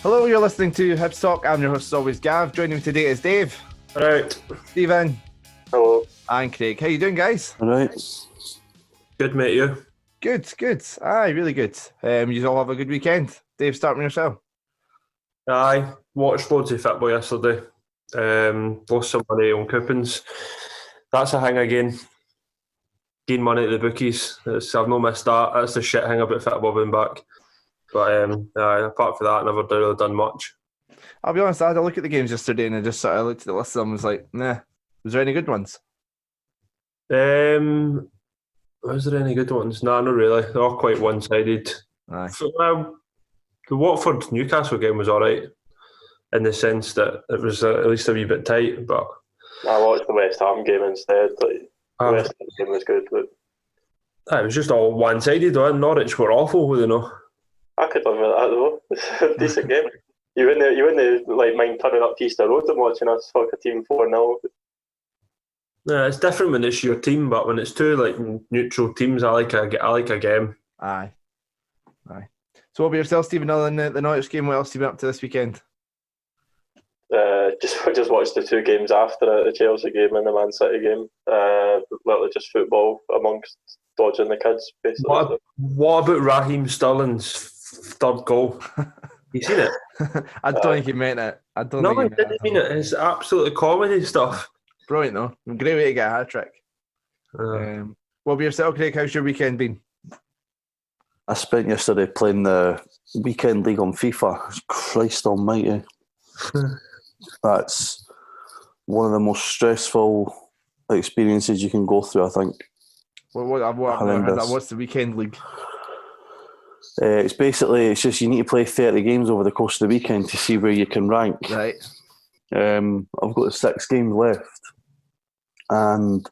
Hello, you're listening to Hibs Talk. I'm your host, as always, Gav. Joining me today is Dave. Right. Stephen. Hello. And Craig. How you doing, guys? All right. Good, mate, you? Good. Aye, really good. You all have a good weekend. Dave, start with yourself. Aye. Watched loads of football yesterday. Lost some money on coupons. That's a thing again. Gain money at the bookies. I've not missed that. That's the shit thing about football being back. But apart from that, I never really done much. I'll be honest, I had a look at the games yesterday and I just sort of looked at the list of them and was like, nah. Was there any good ones? Was there any good ones? No, not really. They're all quite one-sided. Aye. Well, the Watford-Newcastle game was alright in the sense that it was at least a wee bit tight, but I watched the West Ham game instead. The West Ham game was good, but it was just all one-sided though. Norwich were awful, were they not? I could live with that though. It's a decent game. You wouldn't like mind turning up to Easter Road and watching us fuck a team 4-0. Yeah, it's different when it's your team, but when it's two like neutral teams, I like a game. Aye. So what about yourself, Stephen, other than the Norwich game? What else have you been up to this weekend? Just watched the two games after it, the Chelsea game and the Man City game. Literally just football amongst dodging the kids, basically. What about Raheem Sterling's third goal? You seen it? I don't think he meant it. I didn't mean it. It's absolutely comedy stuff. Brilliant, though. Great way to get a hat-trick. What about yourself, Craig? How's your weekend been? I spent yesterday playing the weekend league on FIFA. Christ almighty. That's one of the most stressful experiences you can go through, I think. I've never heard that. What's the weekend league? It's just you need to play 30 games over the course of the weekend to see where you can rank. Right. I've got 6 games left. And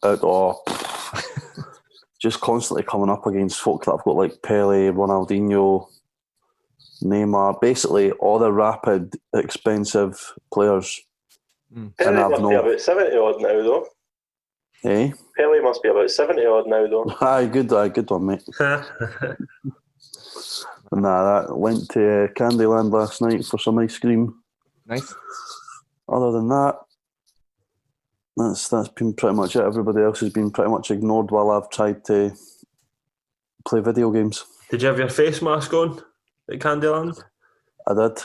just constantly coming up against folk that I've got like Pele, Ronaldinho, Neymar, basically all the rapid, expensive players. Pele must be about 70 odd now, though. Eh? Pele must be about 70 odd now, though. Aye, good one, mate. Nah, that went to Candyland last night for some ice cream. Nice. Other than that, that's been pretty much it. Everybody else has been pretty much ignored while I've tried to play video games. Did you have your face mask on at Candyland? I did.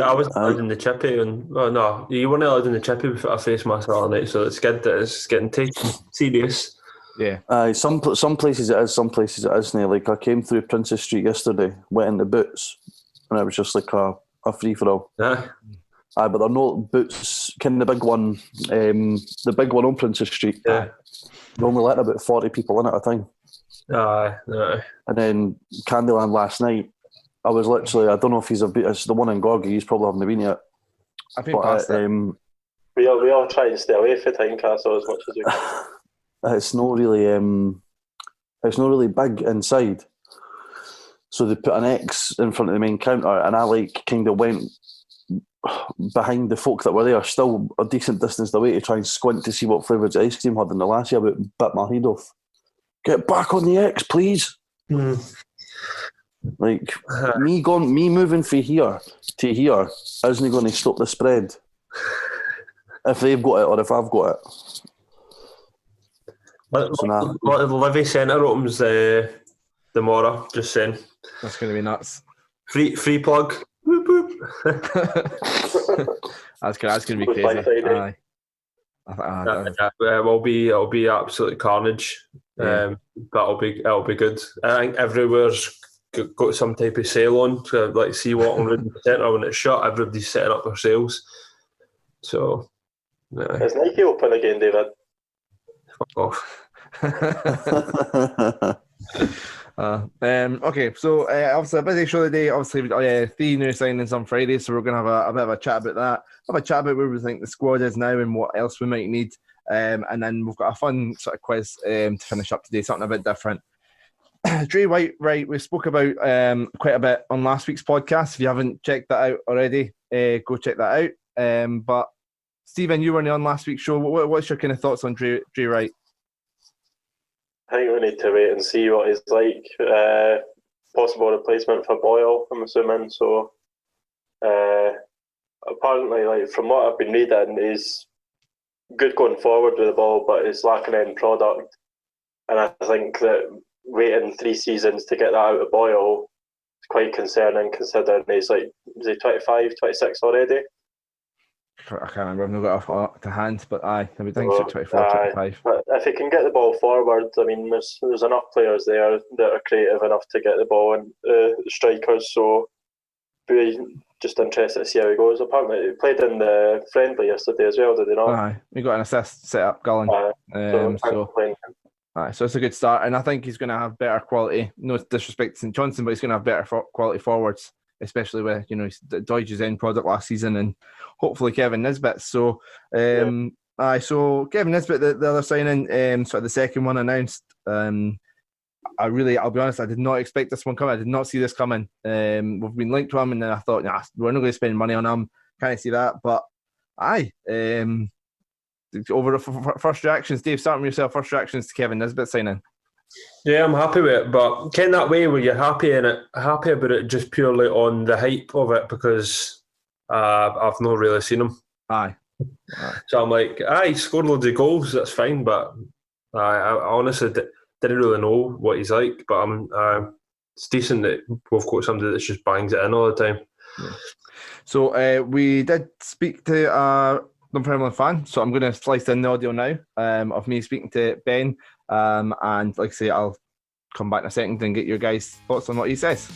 I wasn't allowed in the chippy, no, you weren't allowed in the chippy without a face mask all night, so it's good that it's getting taken serious. Yeah. Some places it is, some places it isn't. Like I came through Princess Street yesterday, went into Boots, and it was just like a free for all. Yeah. Aye, but they're not Boots. Kind of the big one, the big one on Princess Street. Yeah. They only let about 40 people in at a time. Aye. And then Candyland last night, I was literally, I don't know if it's the one in Gogić, he's probably haven't been yet. I've been past it. We all try and stay away from Tynecastle as much as we can. It's not really big inside. So they put an X in front of the main counter, and I kind of went behind the folk that were there, still a decent distance away, to try and squint to see what flavours the ice cream had. And the lassie about bit my head off. Get back on the X, please. Like me moving from here to here isn't going to stop the spread if they've got it or if I've got it. Livy Centre opens tomorrow. Just saying. That's going to be nuts. Free plug. Boop, boop. That's going to be crazy. It'll be absolute carnage. Yeah. But it'll be good. I think everywhere's got some type of sale on. So like see what on the centre when it's shut, everybody's setting up their sales. So Is Nike open again, David? Fuck off. Okay, so obviously a busy show today. Obviously, 3 new signings on Friday, so we're going to have a bit of a chat about that. Have a chat about where we think the squad is now and what else we might need. And then we've got a fun sort of quiz to finish up today, something a bit different. Dre White, right, we spoke about quite a bit on last week's podcast. If you haven't checked that out already, go check that out. But Stephen, you weren't on last week's show. What's your kind of thoughts on Dre Wright? I think we need to wait and see what he's like. Possible replacement for Boyle, I'm assuming. So Apparently, like from what I've been reading, he's good going forward with the ball, but he's lacking end product. And I think that waiting 3 seasons to get that out of Boyle is quite concerning, considering he's like, is he 25, 26 already? I can't remember. I've not got it to hand, but I would think it's 24, 25. But if he can get the ball forward, I mean, there's enough players there that are creative enough to get the ball and strikers. So be just interested to see how he goes. Apparently, he played in the friendly yesterday as well, did he not? Aye, he got an assist set up, Gullen. So it's a good start, and I think he's going to have better quality. No disrespect to St Johnstone, but he's going to have better quality forwards, especially with Deutsch's end product last season, and hopefully Kevin Nisbet. So, so Kevin Nisbet, the other signing, sort of the second one announced. I'll be honest, I did not expect this one coming. I did not see this coming. We've been linked to him, and then I thought, we're not going to spend money on him. Can't see that, but over the first reactions, Dave, starting with yourself. First reactions to Kevin Nisbet signing. Yeah, I'm happy with it, but ken that way where you're happy about it just purely on the hype of it, because I've not really seen him. Aye. So I'm like, he scored loads of goals, that's fine, but I honestly didn't really know what he's like. But it's decent that we've got somebody that just bangs it in all the time. Yeah. So we did speak to a Dunfermline fan, so I'm going to slice in the audio now of me speaking to Ben, and like I say, I'll come back in a second and get your guys' thoughts on what he says.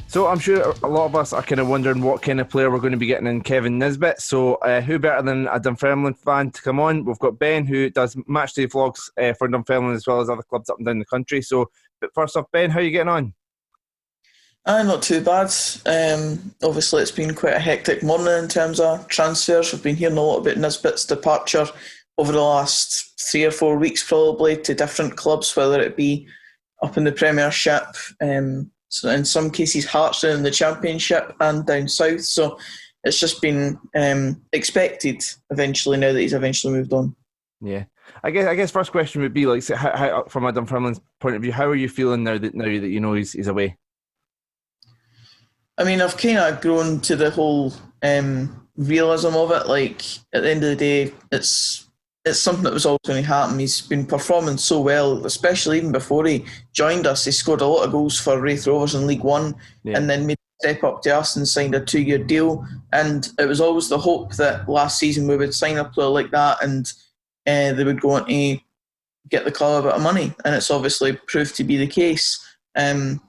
So I'm sure a lot of us are kind of wondering what kind of player we're going to be getting in Kevin Nisbet. So who better than a Dunfermline fan to come on? We've got Ben, who does matchday vlogs for Dunfermline as well as other clubs up and down the country. So, but first off, Ben, how are you getting on? Not too bad. Obviously, it's been quite a hectic morning in terms of transfers. We've been hearing a lot about Nisbet's departure over the last 3 or 4 weeks, probably, to different clubs, whether it be up in the Premiership, so in some cases Hearts down in the Championship and down south. So it's just been expected eventually, now that he's eventually moved on. Yeah, I guess first question would be like, how, from a Dunfermline's point of view, how are you feeling now that he's away? I mean, I've kind of grown to the whole realism of it. Like, at the end of the day, it's something that was always going to happen. He's been performing so well, especially even before he joined us. He scored a lot of goals for Wraith Rovers in League One, and then made a step up to us and signed a 2-year deal. And it was always the hope that last season we would sign a player like that and they would go on to get the club a bit of money. And it's obviously proved to be the case.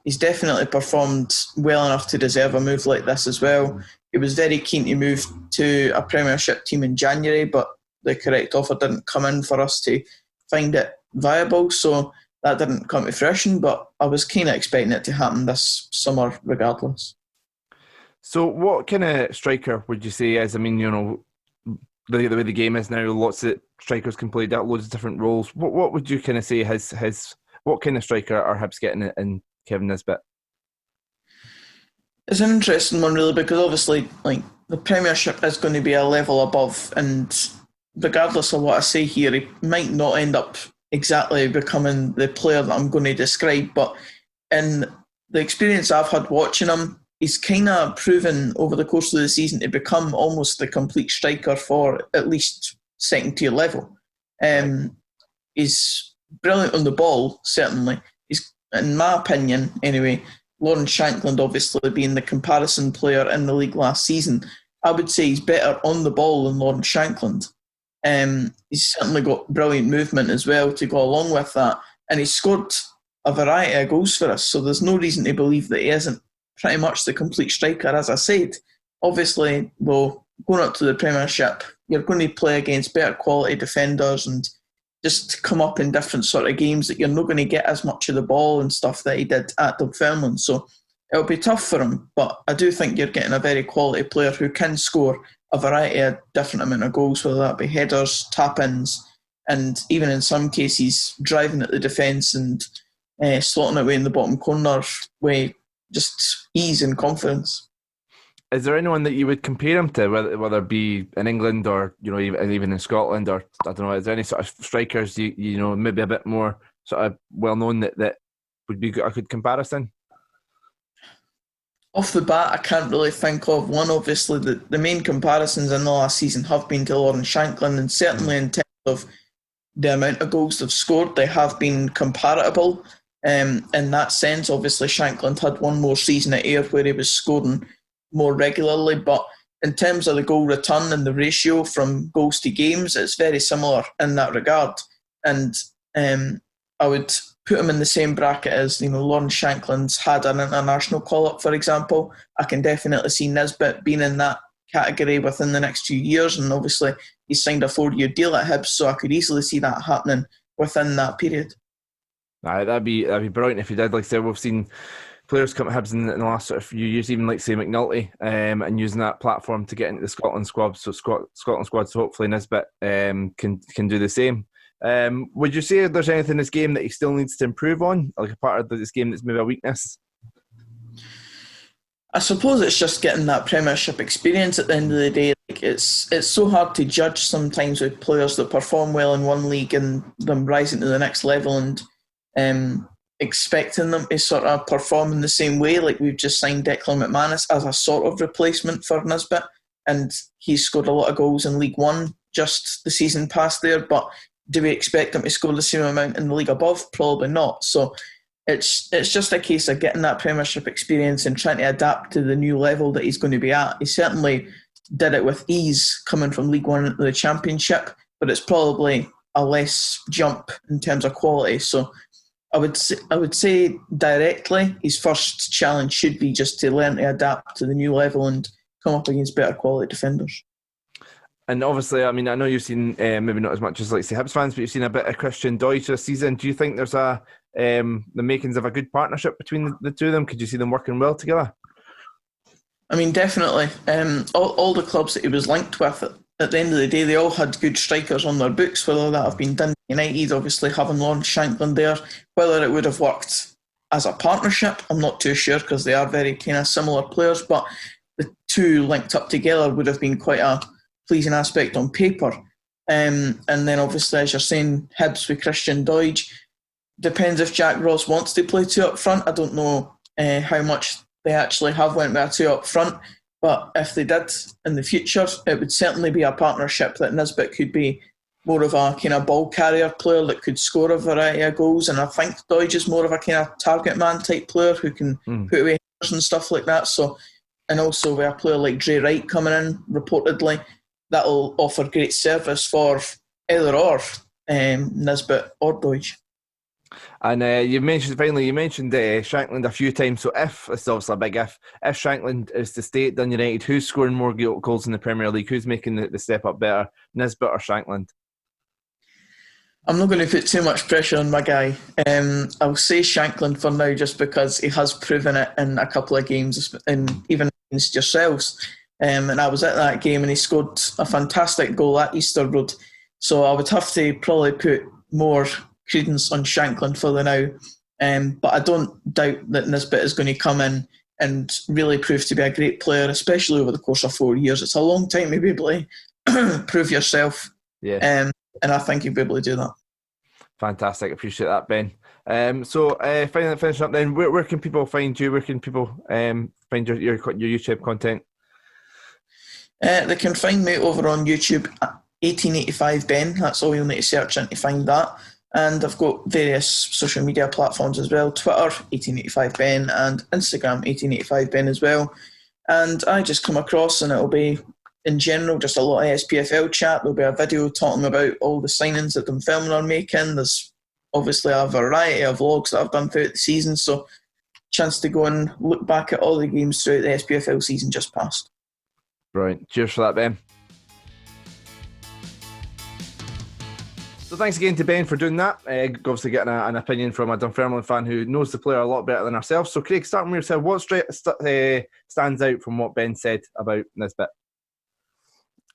He's definitely performed well enough to deserve a move like this as well. He was very keen to move to a Premiership team in January, but the correct offer didn't come in for us to find it viable, so that didn't come to fruition, but I was kind of expecting it to happen this summer regardless. So what kind of striker would you say is, I mean, the way the game is now, lots of strikers can play loads of different roles. What would you kind of say his what kind of striker are Hibs getting in Kevin Nisbet? It's an interesting one, really, because obviously, like, the Premiership is going to be a level above, and regardless of what I say here, he might not end up exactly becoming the player that I'm going to describe, but in the experience I've had watching him, he's kind of proven over the course of the season to become almost the complete striker for at least second tier level. He's brilliant on the ball, certainly. He's, in my opinion anyway, Lawrence Shankland obviously being the comparison player in the league last season, I would say he's better on the ball than Lawrence Shankland. He's certainly got brilliant movement as well to go along with that, and he's scored a variety of goals for us, so there's no reason to believe that he isn't pretty much the complete striker. As I said, obviously, well, going up to the Premiership, you're going to play against better quality defenders and just come up in different sort of games that you're not going to get as much of the ball and stuff that he did at Dunfermline, so it'll be tough for him, but I do think you're getting a very quality player who can score a variety of different amount of goals, whether that be headers, tap-ins, and even in some cases driving at the defence and slotting it away in the bottom corner with just ease and confidence. Is there anyone that you would compare him to, whether it be in England or even in Scotland, or I don't know? Is there any sort of strikers you maybe a bit more sort of well known that would be a good comparison? Off the bat, I can't really think of one. Obviously, the main comparisons in the last season have been to Lawrence Shankland, and certainly in terms of the amount of goals they've scored, they have been comparable. In that sense, obviously, Shankland had one more season at Ayr where he was scoring more regularly, but in terms of the goal return and the ratio from goals to games, it's very similar in that regard. And I would put him in the same bracket as, Lawrence Shankland's had an international call-up, for example. I can definitely see Nisbet being in that category within the next few years, and obviously he's signed a 4-year deal at Hibs, so I could easily see that happening within that period. Aye, that'd be brilliant if he did. Like I said, we've seen players come to Hibs in the last sort of few years, even like say McNulty, and using that platform to get into the Scotland squad. So Scotland squad. So hopefully Nisbet can do the same. Would you say there's anything in this game that he still needs to improve on, like a part of this game that's maybe a weakness? I suppose it's just getting that Premiership experience at the end of the day. Like it's so hard to judge sometimes with players that perform well in one league and them rising to the next level and expecting them to sort of perform in the same way. Like we've just signed Declan McManus as a sort of replacement for Nisbet, and he's scored a lot of goals in League One just the season past there, but do we expect him to score the same amount in the league above? Probably not. So it's just a case of getting that Premiership experience and trying to adapt to the new level that he's going to be at. He certainly did it with ease coming from League One into the Championship, but it's probably a less jump in terms of quality. So I would say directly his first challenge should be just to learn to adapt to the new level and come up against better quality defenders. And obviously, I mean, I know you've seen maybe not as much as like say Hibs fans, but you've seen a bit of Christian Gogić this season. Do you think there's the makings of a good partnership between the two of them? Could you see them working well together? I mean, definitely. All the clubs that he was linked with, at the end of the day, they all had good strikers on their books, whether that have been Dundee United, obviously having Lawrence Shankland there. Whether it would have worked as a partnership, I'm not too sure because they are very kind of similar players, but the two linked up together would have been quite a pleasing aspect on paper. And then obviously, as you're saying, Hibs with Christian Gogić. Depends if Jack Ross wants to play two up front. I don't know how much they actually have went with a two up front, but if they did in the future, it would certainly be a partnership that Nisbet could be more of a kind of ball carrier player that could score a variety of goals, and I think Gogić is more of a kind of target man type player who can put away headers and stuff like that. So, and also with a player like Wright coming in reportedly, that'll offer great service for either or Nisbet or Gogić. And you mentioned Shankland a few times. So if, it's obviously a big if Shankland is to stay at Dundee United, who's scoring more goals in the Premier League? Who's making the step up better, Nisbet or Shankland? I'm not going to put too much pressure on my guy. I'll say Shankland for now just because he has proven it in a couple of games, and even against yourselves. And I was at that game and he scored a fantastic goal at Easter Road. So I would have to probably put more credence on Shankland for the now. But I don't doubt that Nisbet is going to come in and really prove to be a great player, especially over the course of 4 years. It's a long time to be able to prove yourself. Yeah. And I think you'll be able to do that. Fantastic. Appreciate that, Ben. So finishing up then, where can people find you? Where can people find your YouTube content? They can find me over on YouTube at 1885 Ben. That's all you'll need to search in to find that. And I've got various social media platforms as well. Twitter, 1885 Ben, and Instagram, 1885 Ben as well. And I just come across and it'll be, in general, just a lot of SPFL chat. There'll be a video talking about all the signings that I'm filming or making. There's obviously a variety of vlogs that I've done throughout the season. So chance to go and look back at all the games throughout the SPFL season just past. Brilliant. Cheers for that, Ben. So thanks again to Ben for doing that. Obviously getting an opinion from a Dunfermline fan who knows the player a lot better than ourselves. So Craig, starting with yourself, what stands out from what Ben said about Nisbet?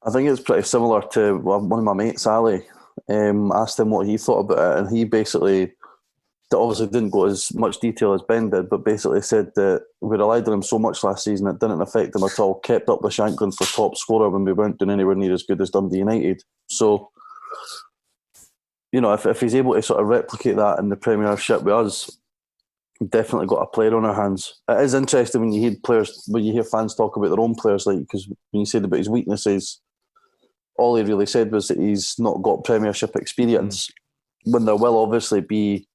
I think it's pretty similar to one of my mates, Ali. Asked him what he thought about it, and he basically obviously didn't go as much detail as Ben did, but basically said that we relied on him so much last season it didn't affect him at all. Kept up with Shankland for top scorer when we weren't doing anywhere near as good as Dundee United. So, you know, if he's able to sort of replicate that in the Premiership with us, definitely got a player on our hands. It is interesting when you hear fans talk about their own players, like, because when you said about his weaknesses, all he really said was that he's not got Premiership experience. When there will obviously be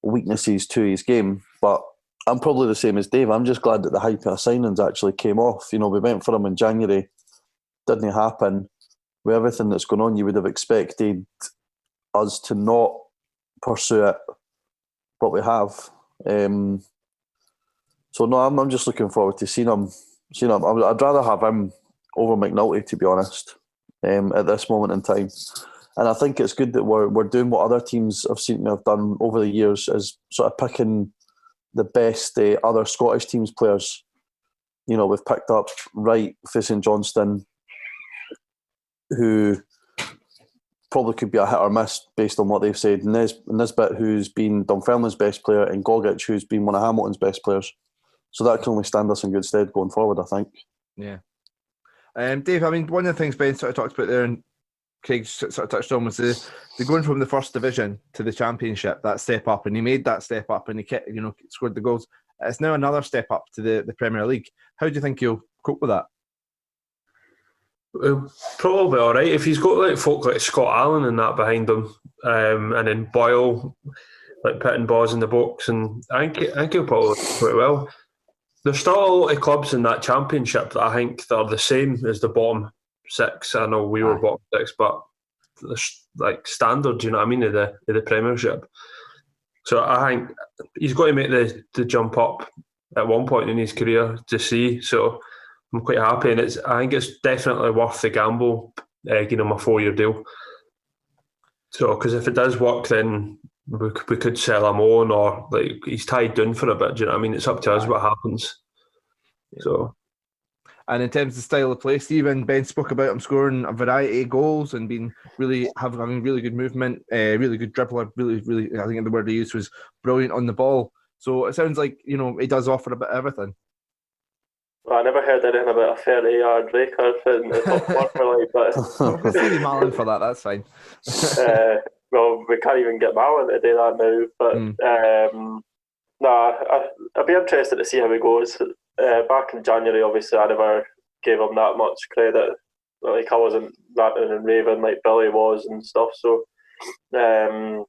weaknesses to his game, but I'm probably the same as Dave. I'm just glad that the hype of signings actually came off. You know, we went for him in January, didn't happen. With everything that's going on, you would have expected us to not pursue it, but we have. So no, I'm just looking forward to seeing him. I'd rather have him over McNulty, to be honest, at this moment in time. And I think it's good that we're doing what other teams have seen me have done over the years, is sort of picking the best other Scottish teams players. You know, we've picked up Wright, St Johnston, who probably could be a hit or miss based on what they've said. Nisbet, who's been Dunfermline's best player, and Gogić, who's been one of Hamilton's best players. So that can only stand us in good stead going forward, I think. Yeah. Dave, I mean, one of the things Ben sort of talked about there, and Craig sort of touched on, was the going from the first division to the Championship, that step up, and he made that step up, and he scored the goals. It's now another step up to the Premier League. How do you think he'll cope with that? Probably all right. If he's got like folk like Scott Allen and that behind him, and then Boyle, like putting balls in the box, and I think he'll probably do quite well. There's still a lot of clubs in that Championship that I think that are the same as the bottom six. I know we were bottom six, but there's like standards, you know what I mean, of the Premiership. So I think he's got to make the jump up at one point in his career to see. So I'm quite happy, and I think it's definitely worth the gamble, giving him a 4-year deal. So, because if it does work, then we could sell him on, or like he's tied down for a bit. Do you know what I mean? It's up to us what happens. So, and in terms of style of play, Stephen, Ben spoke about him scoring a variety of goals and having really good movement, really good dribbler. Really, I think the word he used was brilliant on the ball. So it sounds like he does offer a bit of everything. Well, I never heard anything about a 30-yard record in the top four, but We'll see Malin for that. That's fine. well, we can't even get Malin to do that now. But I'd be interested to see how he goes. Back in January, obviously, I never gave him that much credit. Like, I wasn't ranting and raving like Billy was and stuff. So I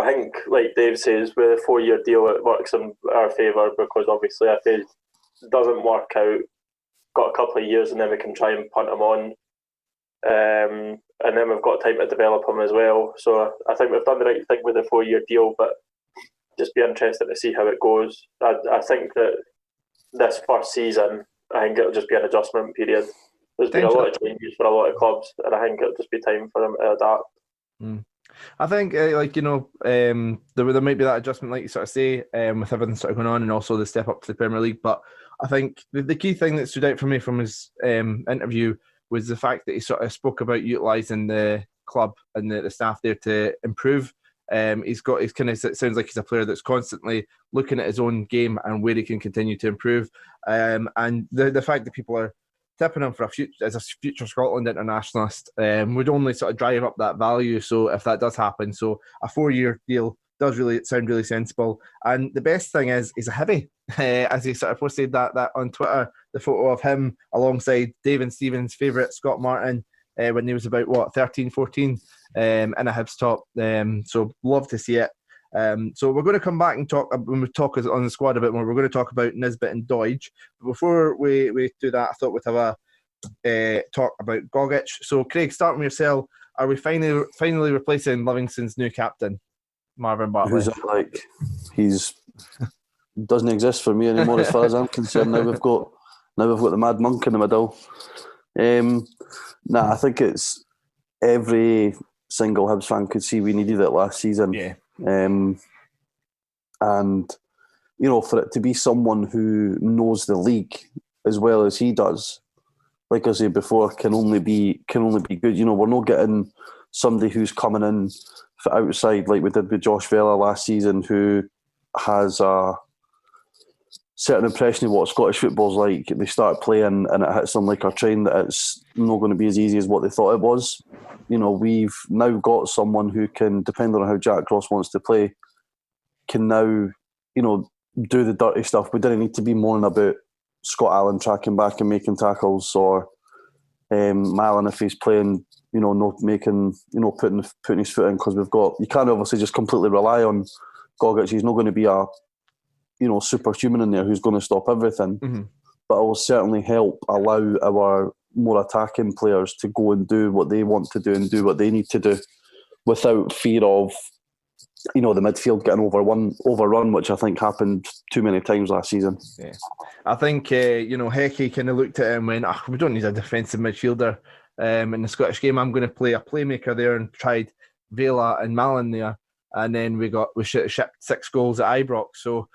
think, like Dave says, with a 4-year deal, it works in our favour, because obviously if it doesn't work out, got a couple of years and then we can try and punt him on. And then we've got time to develop him as well. So I think we've done the right thing with the 4-year deal, but just be interested to see how it goes. I think that this first season, I think it'll just be an adjustment period. There's been a lot of changes for a lot of clubs, and I think it'll just be time for them to adapt. I think, there might be that adjustment, like you sort of say, with everything sort of going on, and also the step up to the Premier League. But I think the key thing that stood out for me from his interview was the fact that he sort of spoke about utilising the club and the staff there to improve. It sounds like he's a player that's constantly looking at his own game and where he can continue to improve. And the fact that people are tipping him for as a future Scotland internationalist would only sort of drive up that value. So if that does happen, so a 4-year deal does really sound really sensible. And the best thing is he's a heavy. As he sort of posted that on Twitter, the photo of him alongside Dave and Stephen's favourite Scott Martin when he was about 13, 14 in a Hibs top. So love to see it. So we're going to come back and talk when we talk on the squad a bit more. We're going to talk about Nisbet and Gogić. But before we do that, I thought we'd have a talk about Gogić. So Craig, starting with yourself, are we finally replacing Livingston's new captain, Marvin Bartlett? Who's that like? He's doesn't exist for me anymore as far as I'm concerned. Now we've got the mad monk in the middle. I think it's every single Hibs fan could see we needed it last season. Yeah. And for it to be someone who knows the league as well as he does, like I said before, can only be good. We're not getting somebody who's coming in for outside like we did with Josh Vela last season, who has a certain impression of what Scottish football's like. They start playing and it hits them like a train that it's not going to be as easy as what they thought it was. We've now got someone who can, depending on how Jack Ross wants to play, can now do the dirty stuff. We didn't need to be moaning about Scott Allen tracking back and making tackles, or Malin if he's playing, not making, putting his foot in, because you can't obviously just completely rely on Gogić. He's not going to be a superhuman in there who's going to stop everything. Mm-hmm. But it will certainly help allow our more attacking players to go and do what they want to do and do what they need to do without fear of, the midfield getting overrun, which I think happened too many times last season. Yeah. I think, Hecky kind of looked at it and went, we don't need a defensive midfielder. In the Scottish game, I'm going to play a playmaker there, and tried Vela and Malin there. And then we shipped 6 goals at Ibrox. So,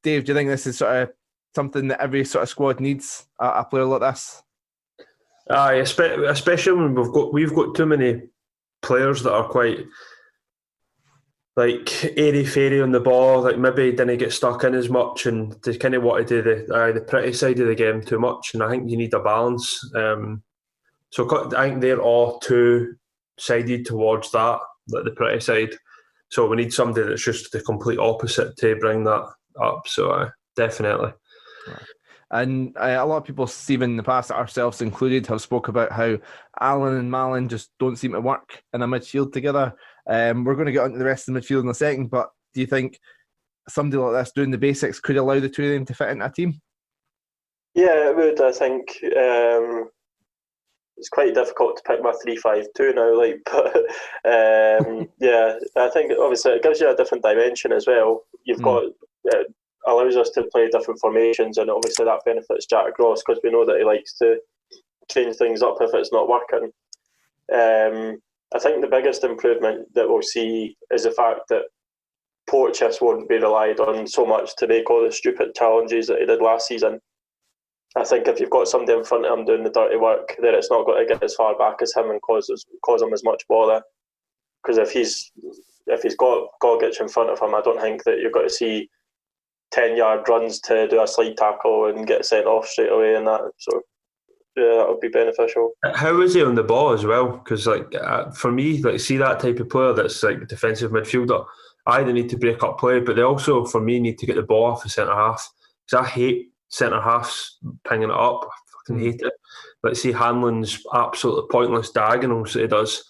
Dave, do you think this is sort of something that every sort of squad needs, a player like this? Aye, especially when we've got too many players that are quite like airy-fairy on the ball, like maybe didn't get stuck in as much, and they kind of want to do the pretty side of the game too much, and I think you need a balance. So I think they're all two-sided towards that, like the pretty side. So we need somebody that's just the complete opposite to bring that up. So definitely. And a lot of people, Stephen, in the past, ourselves included, have spoke about how Allen and Malin just don't seem to work in a midfield together. We're going to get onto the rest of the midfield in a second, but do you think somebody like this doing the basics could allow the two of them to fit into a team? Yeah, it would. I think it's quite difficult to pick my 3-5-2 now, but yeah, I think obviously it gives you a different dimension as well. You've got allows us to play different formations, and obviously that benefits Jack Ross because we know that he likes to change things up if it's not working. I think the biggest improvement that we'll see is the fact that Porteous won't be relied on so much to make all the stupid challenges that he did last season. I think if you've got somebody in front of him doing the dirty work, then it's not going to get as far back as him and cause him as much bother. Because if he's got Gogić in front of him, I don't think that you're going to see 10-yard runs to do a slide tackle and get sent off straight away and that. So yeah, that would be beneficial. How is he on the ball as well? Because for me, see that type of player that's like a defensive midfielder, they need to break up play, but they also, for me, need to get the ball off the centre half. Because I hate centre halves pinging it up. I fucking hate it. See Hanlon's absolutely pointless diagonals that he does.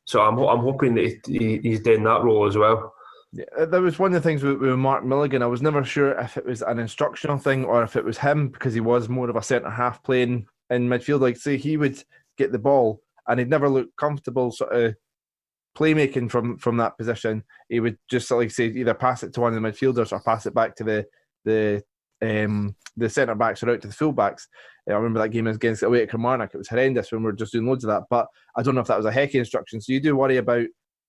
So I'm hoping that he's doing that role as well. Yeah, that was one of the things with Mark Milligan. I was never sure if it was an instructional thing or if it was him, because he was more of a centre half playing in midfield. Like, say, he would get the ball and he'd never look comfortable sort of playmaking from that position. He would just either pass it to one of the midfielders or pass it back to the centre backs or out to the full backs. I remember that game against away at Kilmarnock. It was horrendous when we were just doing loads of that. But I don't know if that was a Hecky instruction. So you do worry about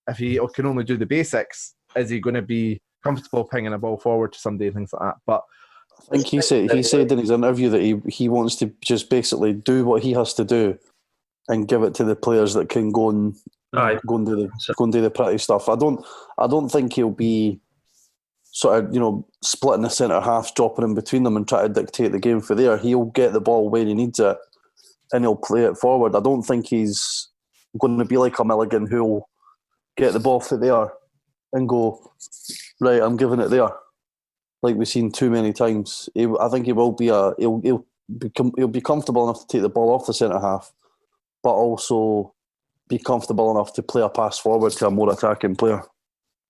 if he can only do the basics. Is he going to be comfortable pinging a ball forward to somebody and things like that? But I think he said in his interview that he wants to just basically do what he has to do and give it to the players that can go and do the pretty stuff. I don't think he'll be sort of splitting the centre halves, dropping in between them and try to dictate the game for there. He'll get the ball where he needs it and he'll play it forward. I don't think he's going to be like a Milligan who'll get the ball for there and go, right, I'm giving it there, like we've seen too many times. I think he will be he'll be comfortable enough to take the ball off the centre half, but also be comfortable enough to play a pass forward to a more attacking player.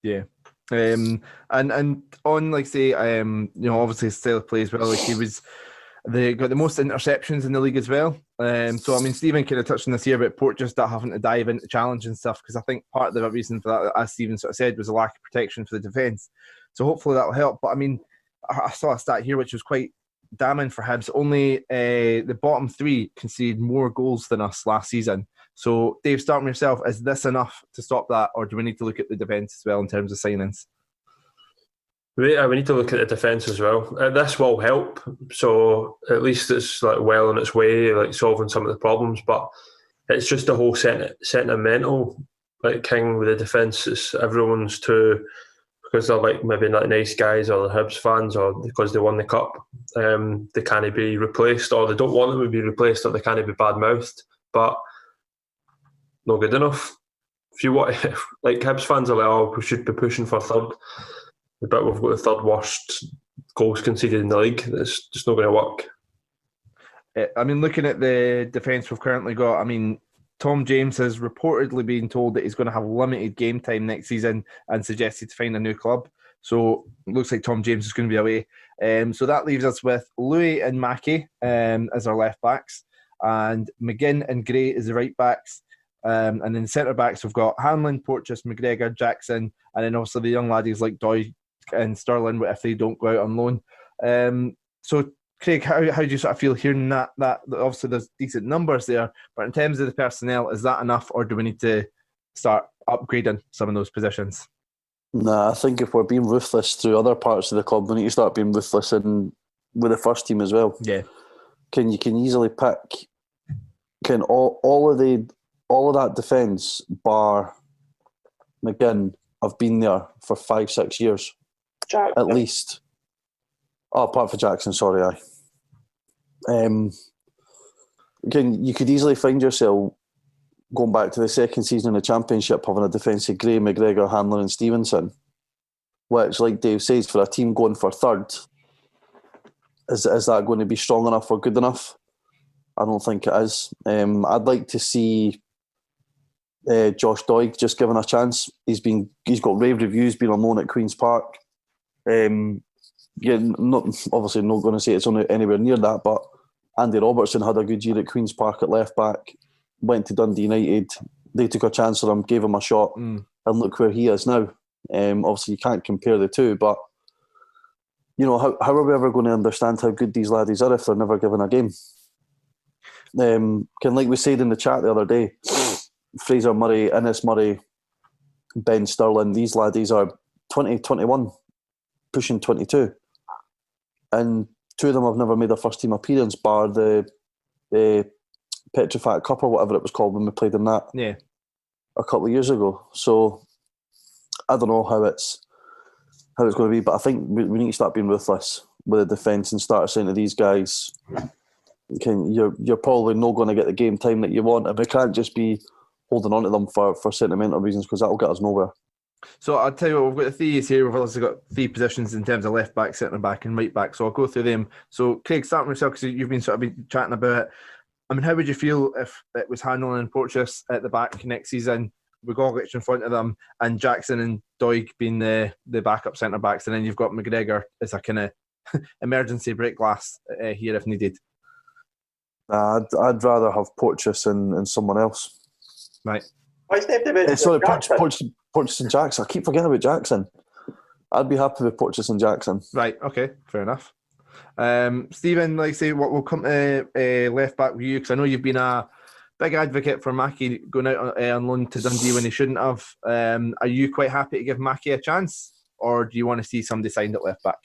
Yeah. And on obviously his style of play as well. They got the most interceptions in the league as well. So I mean, Stephen kind of touched on this here about Port just not having to dive into challenge and stuff, because I think part of the reason for that, as Stephen sort of said, was a lack of protection for the defence. So hopefully that'll help. But I mean, I saw a stat here which was quite damning for Hibs. Only the bottom 3 conceded more goals than us last season. So Dave, starting with yourself, is this enough to stop that, or do we need to look at the defence as well in terms of signings? We need to look at the defence as well. This will help, so at least it's well on its way, solving some of the problems. But it's just the whole sentimental thing with the defence. It's everyone's too, because they're maybe not nice guys or the Hibs fans, or because they won the cup, they can't be replaced, or they don't want them to be replaced, or they can't be bad mouthed. But not good enough. If you want, Hibs fans are we should be pushing for third. but we've got the third worst goals conceded in the league. It's just not going to work. I mean, looking at the defence we've currently got, I mean, Tom James has reportedly been told that he's going to have limited game time next season and suggested to find a new club. So it looks like Tom James is going to be away. So that leaves us with Louis and Mackie as our left backs, and McGinn and Gray as the right backs. And then the centre backs, we've got Hanlon, Porteous, McGregor, Jackson, and then obviously the young laddies like Doig and Sterling if they don't go out on loan. So Craig, how do you sort of feel hearing that obviously there's decent numbers there, but in terms of the personnel, is that enough, or do we need to start upgrading some of those positions? Nah, I think if we're being ruthless through other parts of the club, we need to start being ruthless with the first team as well. Yeah. You can easily pick all of that defence bar McGinn have been there for 5-6 years. Jackson. At least. Oh, apart from Jackson, sorry, aye. Again, you could easily find yourself going back to the second season of the Championship having a defence of Gray, McGregor, Hanlon and Stevenson, which, like Dave says, for a team going for third, is that going to be strong enough or good enough? I don't think it is. I'd like to see Josh Doig just given a chance. He's got rave reviews being on loan at Queen's Park. Obviously not going to say it's only anywhere near that, but Andy Robertson had a good year at Queen's Park at left back, went to Dundee United, they took a chance on him, gave him a shot, and look where he is now. Obviously you can't compare the two, but how are we ever going to understand how good these laddies are if they're never given a game? Like we said in the chat the other day, Fraser Murray, Innes Murray, Ben Sterling, these laddies are 20, 21, pushing 22. And two of them have never made a first team appearance, bar the Petrified Cup or whatever it was called when we played in that a couple of years ago. So I don't know how it's going to be, but I think we need to start being ruthless with the defence and start saying to these guys, you're probably not going to get the game time that you want, and we can't just be holding on to them for sentimental reasons, because that will get us nowhere. So I'll tell you what, we've got the three here. We've also got three positions in terms of left back, centre back, and right back. So I'll go through them. So Craig, starting with yourself, because you've been chatting about it. I mean, how would you feel if it was Hanlon and Porteous at the back next season, with Gogić in front of them, and Jackson and Doig being the backup centre backs, and then you've got McGregor as a kind of emergency break glass here if needed? I'd rather have Porteous and someone else. Right. Why is there sorry, Porteous and Jackson. I keep forgetting about Jackson. I'd be happy with Porteous and Jackson. Right, okay, fair enough. Stephen, like I say, we'll come to left back with you, because I know you've been a big advocate for Mackie going out on loan to Dundee when he shouldn't have. Are you quite happy to give Mackie a chance, or do you want to see somebody signed at left back?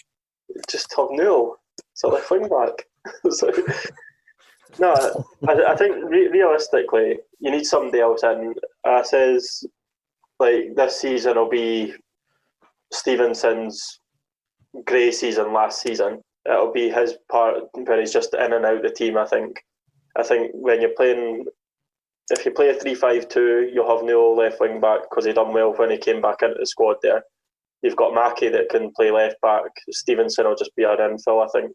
Just have Newell, sort of wing back. No, I think realistically, you need somebody else in. I says, like, this season will be Stevenson's grey season last season. It'll be his part where he's just in and out the team, I think. I think when you're playing, if you play a 3-5-2, you'll have Newell left wing back because he done well when he came back into the squad there. You've got Mackie that can play left back. Stevenson will just be our infill, I think.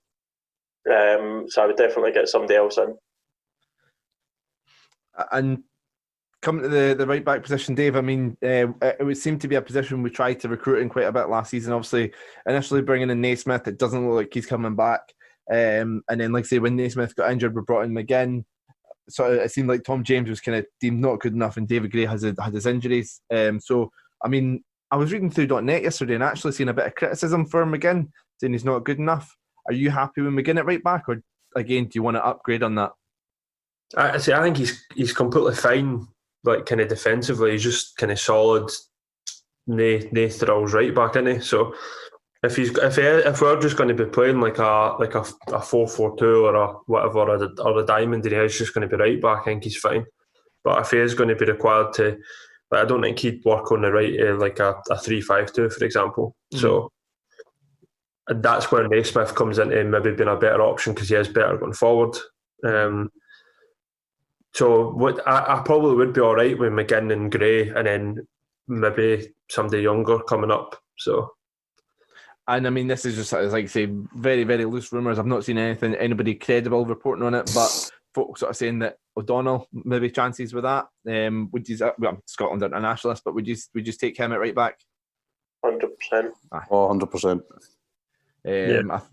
So I would definitely get somebody else in. And coming to the right back position, Dave, I mean, it would seem to be a position we tried to recruit in quite a bit last season. Obviously, initially bringing in Nisbet, it doesn't look like he's coming back. And then, like I say, when Nisbet got injured, we brought him again. So it seemed like Tom James was kind of deemed not good enough, and David Gray had his injuries. So, I mean, I was reading through .net yesterday and actually seeing a bit of criticism for him again, saying he's not good enough. Are you happy with McGinn at right back, or again, do you want to upgrade on that? I think he's completely fine, like kind of defensively. He's just kind of solid, no thrills right back, isn't he? So if we're just going to be playing like a 4-4-2 or a whatever, or a diamond, and he's just going to be right back, I think he's fine. But if he is going to be required to, like, I don't think he'd work on the right like a 3-5-2, for example. So that's where Naismith comes into maybe being a better option, because he is better going forward. So what I probably would be all right with McGinn and Gray, and then maybe somebody younger coming up. So And I mean, this is just, like I say, very, very loose rumours. I've not seen anybody credible reporting on it, but folks sort of saying that O'Donnell maybe chances with that. Would you? Well, Scotland internationalist, but would you take him at right back? 100%. Oh, 100%.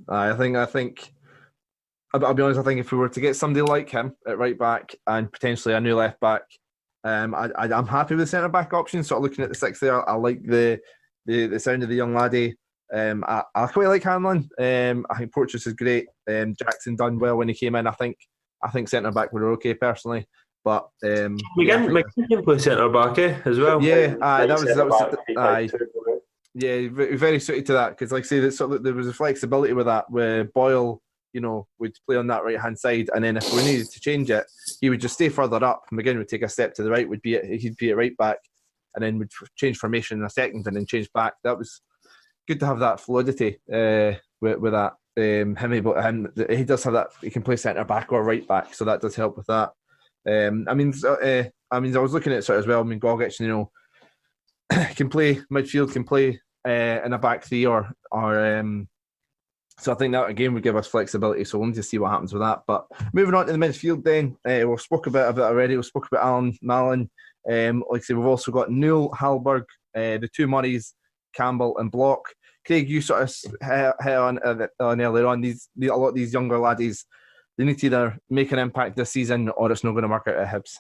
I think. I'll be honest. I think if we were to get somebody like him at right back and potentially a new left back, I'm happy with the centre back option. Sort of looking at the six there, I like the sound of the young laddie. I quite like Hanlon. I think Porteous is great. Jackson done well when he came in. I think centre back were okay personally, but McGinn can play centre back as well. Yeah, that was Aye. Yeah, very suited to that because, like I say, there was a flexibility with that where Boyle, would play on that right hand side, and then if we needed to change it, he would just stay further up. McGinn would take a step to the right, he'd be at right back, and then would change formation in a second and then change back. That was good to have that fluidity with that. He does have that. He can play centre back or right back, so that does help with that. I was looking at it sort of as well. I mean, Gogić, can play midfield, can play in a back three or so I think that again would give us flexibility. So we'll need to see what happens with that. But moving on to the midfield, then we've spoke about it already. We've spoke about Alan Mallon. Like I say, we've also got Newell, Hallberg, the two Murrays, Campbell, and Block. Craig, you sort of hit on earlier on. A lot of these younger laddies, they need to either make an impact this season or it's not going to work out at Hibs.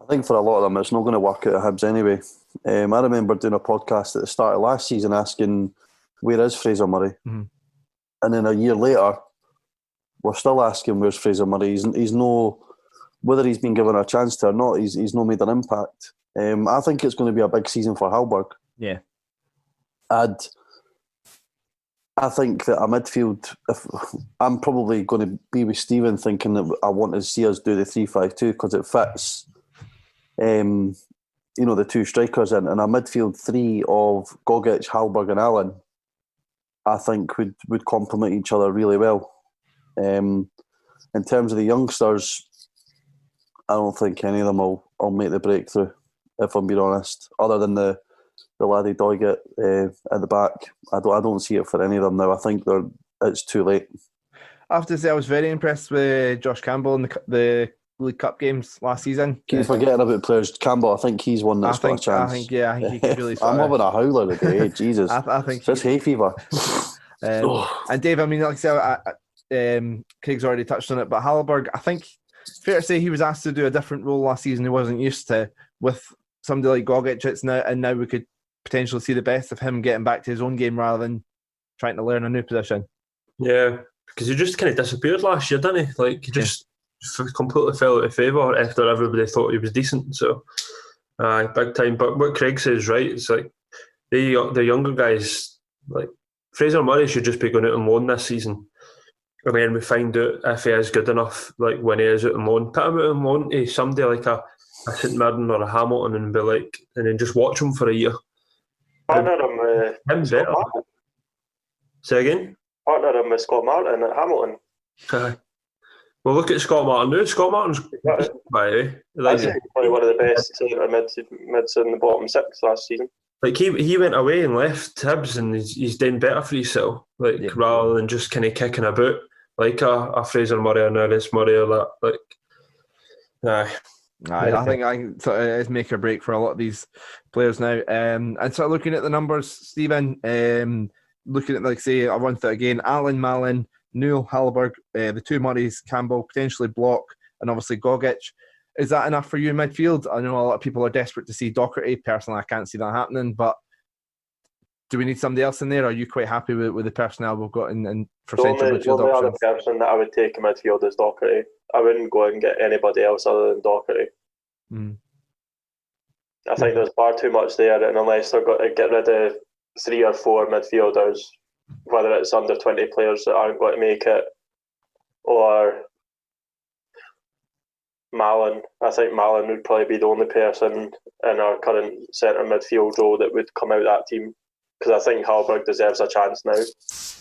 I think for a lot of them, it's not going to work out at Hibs anyway. I remember doing a podcast at the start of last season asking, where is Fraser Murray? Mm-hmm. And then a year later, we're still asking, where's Fraser Murray? He's no, whether he's been given a chance to or not, he's not made an impact. I think it's going to be a big season for Hallberg. Yeah. And I think that a midfield, I'm probably going to be with Stephen thinking that I want to see us do the 3-5-2 because it fits, the two strikers in. And a midfield three of Gogić, Hallberg and Allen, I think would complement each other really well. In terms of the youngsters, I don't think any of them will make the breakthrough, if I'm being honest, other than the laddie Doigett at the back. I don't see it for any of them now. I think it's too late. I have to say I was very impressed with Josh Campbell in the League Cup games last season. Keep forgetting about players. Campbell, I think he's one that's got a chance. I think he could really. I'm having a howler today. Jesus, I think it's hay fever. And Dave, I mean, like I said, Craig's already touched on it, but Hallberg, I think fair to say he was asked to do a different role last season. He wasn't used to with somebody like Gogić. Now we could potentially see the best of him getting back to his own game rather than trying to learn a new position. Yeah, because he just kind of disappeared last year, didn't he? Like he just completely fell out of favour after everybody thought he was decent. So, big time. But what Craig says right. It's like the younger guys, like Fraser Murray, should just be going out on loan this season. And then we find out if he is good enough, like when he is out on loan. Put him out on loan to somebody like a St Mirren or a Hamilton and be like, and then just watch him for a year. Partner him with Scott Martin. Say again? Partner him with Scott Martin at Hamilton. Well, look at Scott Martin now. Scott Martin's by the way. That's probably one of the best mids in the bottom six last season. Like he went away and left Hibs and he's doing better for himself. Rather than just kind of kicking about like a Fraser Murray or an Ernest Murray or that. I think it's make or break for a lot of these players now. And so looking at the numbers, Stephen, looking at, like say, I'll run through it again. Alan Mallon, Newell, Hallberg, the two Murrays, Campbell, potentially Block, and obviously Gogić. Is that enough for you in midfield? I know a lot of people are desperate to see Docherty. Personally, I can't see that happening, but do we need somebody else in there? Or are you quite happy with the personnel we've got in for central midfield options? The only other person that I would take in midfield is Docherty. I wouldn't go and get anybody else other than Docherty. I think there's far too much there, and unless they've got to get rid of 3 or 4 midfielders, whether it's under 20 players that aren't going to make it, or Mallon. I think Mallon would probably be the only person in our current centre midfield role that would come out of that team, because I think Hallberg deserves a chance now.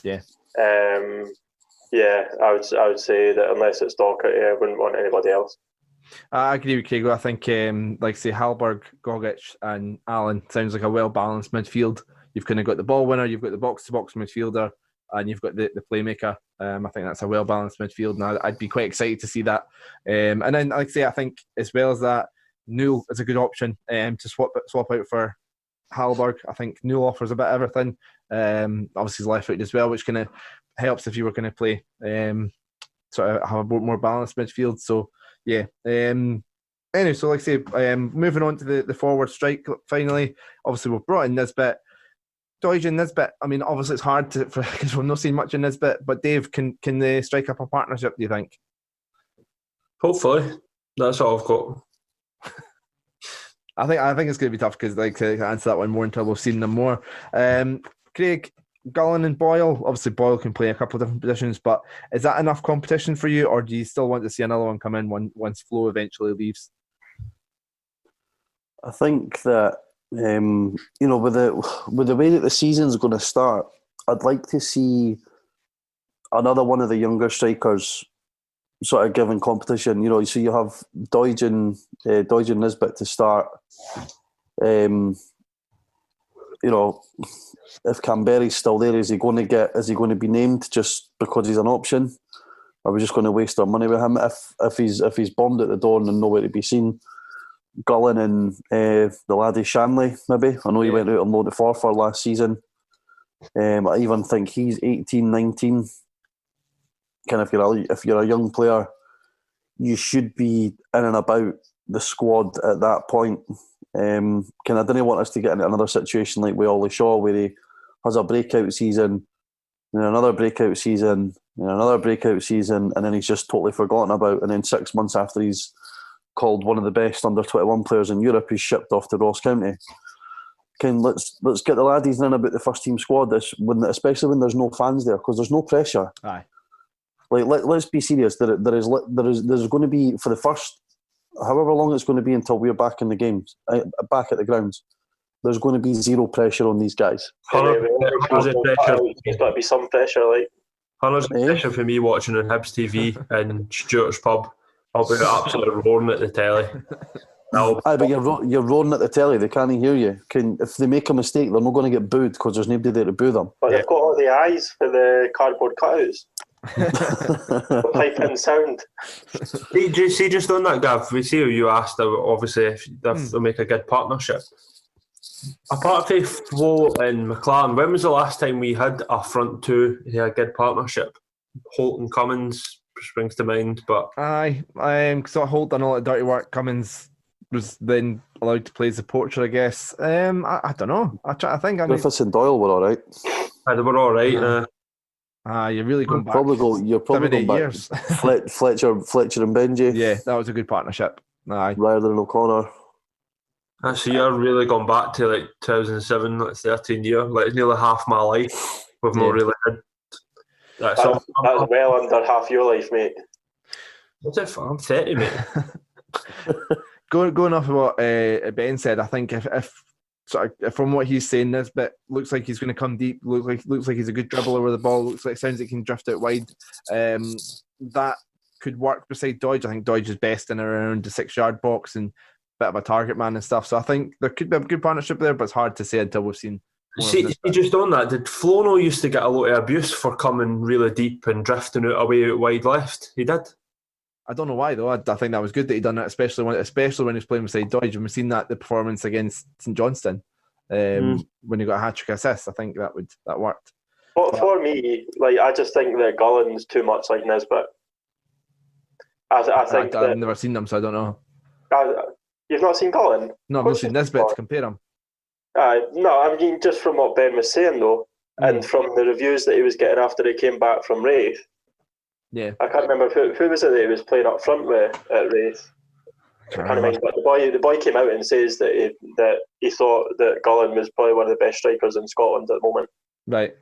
Yeah. I would say that unless it's Docherty, I wouldn't want anybody else. I agree with Craig. I think, like say, Hallberg, Gogić, and Allen sounds like a well balanced midfield. you've kind of got the ball winner, you've got the box-to-box midfielder, and you've got the playmaker. I think that's a well-balanced midfield, and I'd be quite excited to see that. And then, like I say, I think as well as that, Newell is a good option to swap out for Hallberg. I think Newell offers a bit of everything. Obviously, he's left-footed as well, which kind of helps if you were going to play sort of have a more balanced midfield. So, yeah. Anyway, so like I say, moving on to the forward strike finally. Obviously, we've brought in Nisbet. Gogić and Nisbet, I mean, obviously it's hard because we've not seen much in Nisbet, but Dave, can they strike up a partnership, do you think? Hopefully. That's all I've got. I think it's going to be tough because, like, to answer that one more until we've seen them more. Craig, Gullen and Boyle, obviously Boyle can play a couple of different positions, but is that enough competition for you, or do you still want to see another one come in once Flo eventually leaves? I think that with the way that the season's going to start, I'd like to see another one of the younger strikers sort of given competition. So you have Gogić and Nisbet to start. If Canberra's still there, is he going to be named just because he's an option? Are we just going to waste our money with him if he's bombed at the door and nowhere to be seen? Gullen and the laddie Shanley, maybe. I know he went out on loan at Forfar last season. I even think he's 18, 19. Kind of, if you're a young player, you should be in and about the squad at that point. I didn't want us to get into another situation like with Ollie Shaw, where he has a breakout season, and another breakout season, and another breakout season, and then he's just totally forgotten about. And then 6 months after he's called one of the best under-21 players in Europe, he's shipped off to Ross County. Let's get the laddies in about the first team squad, especially when there's no fans there, because there's no pressure. Aye. Let's be serious. There's going to be, for the first however long it's going to be until we're back in the games, back at the grounds, there's going to be zero pressure on these guys. There's got to be some pressure, like. There's pressure for me watching on Hibs TV and Stuart's pub. I'll be absolutely roaring at the telly. But you're roaring at the telly. They can't hear you. If they make a mistake, they're not going to get booed because there's nobody there to boo them. But they've got all the eyes for the cardboard cutouts. Pipe in sound. See, just on that, Gav, we see how you asked, obviously, if they'll make a good partnership. Apart from Flo and McLaren, when was the last time we had a front two who had a good partnership? Holt and Cummins springs to mind, but so Holt done a lot of dirty work. Cummins was then allowed to play as a poacher, I guess. I don't know. I think Griffiths and Doyle were all right. They were all right. You're really going back. You're probably going back. Years. Fletcher and Benji. Yeah, that was a good partnership. Ryder and O'Connor. So you're really gone back to like 2007, like 13 years, like nearly half my life. We've not really had. That's well under half your life, mate. What's it for? I'm 30, mate. Going off of what Ben said, I think if from what he's saying, Nisbet looks like he's going to come deep. Looks like he's a good dribbler with the ball. Sounds like he can drift out wide. That could work beside Gogić. I think Gogić is best in around the 6-yard box and a bit of a target man and stuff. So I think there could be a good partnership there, but it's hard to say until we've seen. See, just on that, did Flono used to get a lot of abuse for coming really deep and drifting away out wide left? He did. I don't know why though. I think that was good that he done that, especially when he was playing beside Gogić. And we've seen that the performance against St Johnstone when he got a hat-trick assist. I think that worked. But for me, I just think that Gullen's too much like Nisbet. I've never seen them, so I don't know. You've not seen Gullen? No, I've not seen Nisbet to compare him. No, I mean just from what Ben was saying though, and from the reviews that he was getting after he came back from Wraith. Yeah, I can't remember who was it that he was playing up front with at Wraith. I can't remember, but the boy came out and says that he thought that Gullen was probably one of the best strikers in Scotland at the moment. Right.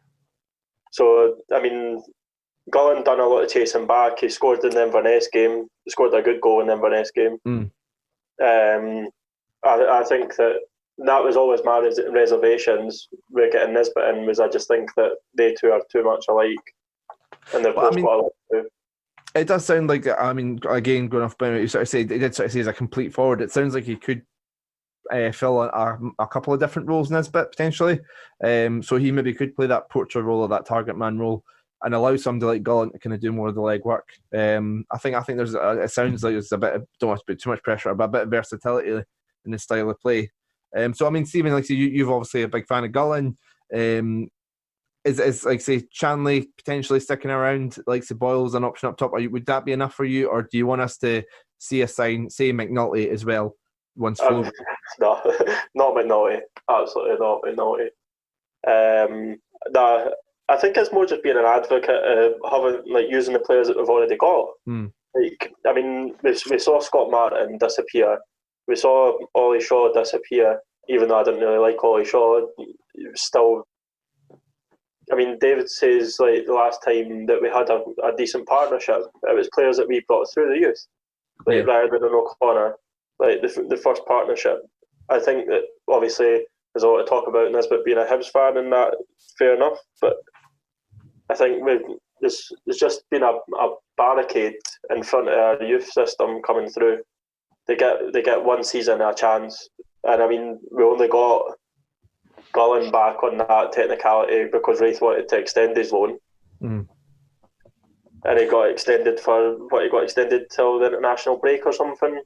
So I mean, Gullen done a lot of chasing back. He scored in the Inverness game. He scored a good goal in the Inverness game. I think that was always my reservations with getting Nisbet in, was I just think that they two are too much alike. And they've both got a lot to do. It does sound like, I mean, again, going off by what you sort of said, he did sort of say as a complete forward, it sounds like he could fill a couple of different roles, Nisbet, potentially. So he maybe could play that poacher role or that target man role and allow somebody like Gogić to kind of do more of the legwork. I think there's it sounds like there's a bit of, don't want to put too much pressure, but a bit of versatility in the style of play. So I mean, Stephen, like you've obviously a big fan of Gogić. Is like say Chanley potentially sticking around, like say Boyle's an option up top? Would that be enough for you, or do you want us to see a sign, say McNulty as well once Flo? No, not McNulty. Absolutely not McNulty. No, I think it's more just being an advocate of having like using the players that we've already got. Like, I mean, we saw Scott Martin disappear. We saw Ollie Shaw disappear. Even though I didn't really like Ollie Shaw, still. I mean, David says like the last time that we had a decent partnership, it was players that we brought through the youth, like Ryder and O'Connor, like the first partnership. I think that obviously there's a lot to talk about Nisbet being a Hibs fan, and that fair enough. But I think there's just been a barricade in front of our youth system coming through. They get one season a chance, and I mean we only got Gullen back on that technicality because Wright wanted to extend his loan, and he got extended till the international break or something,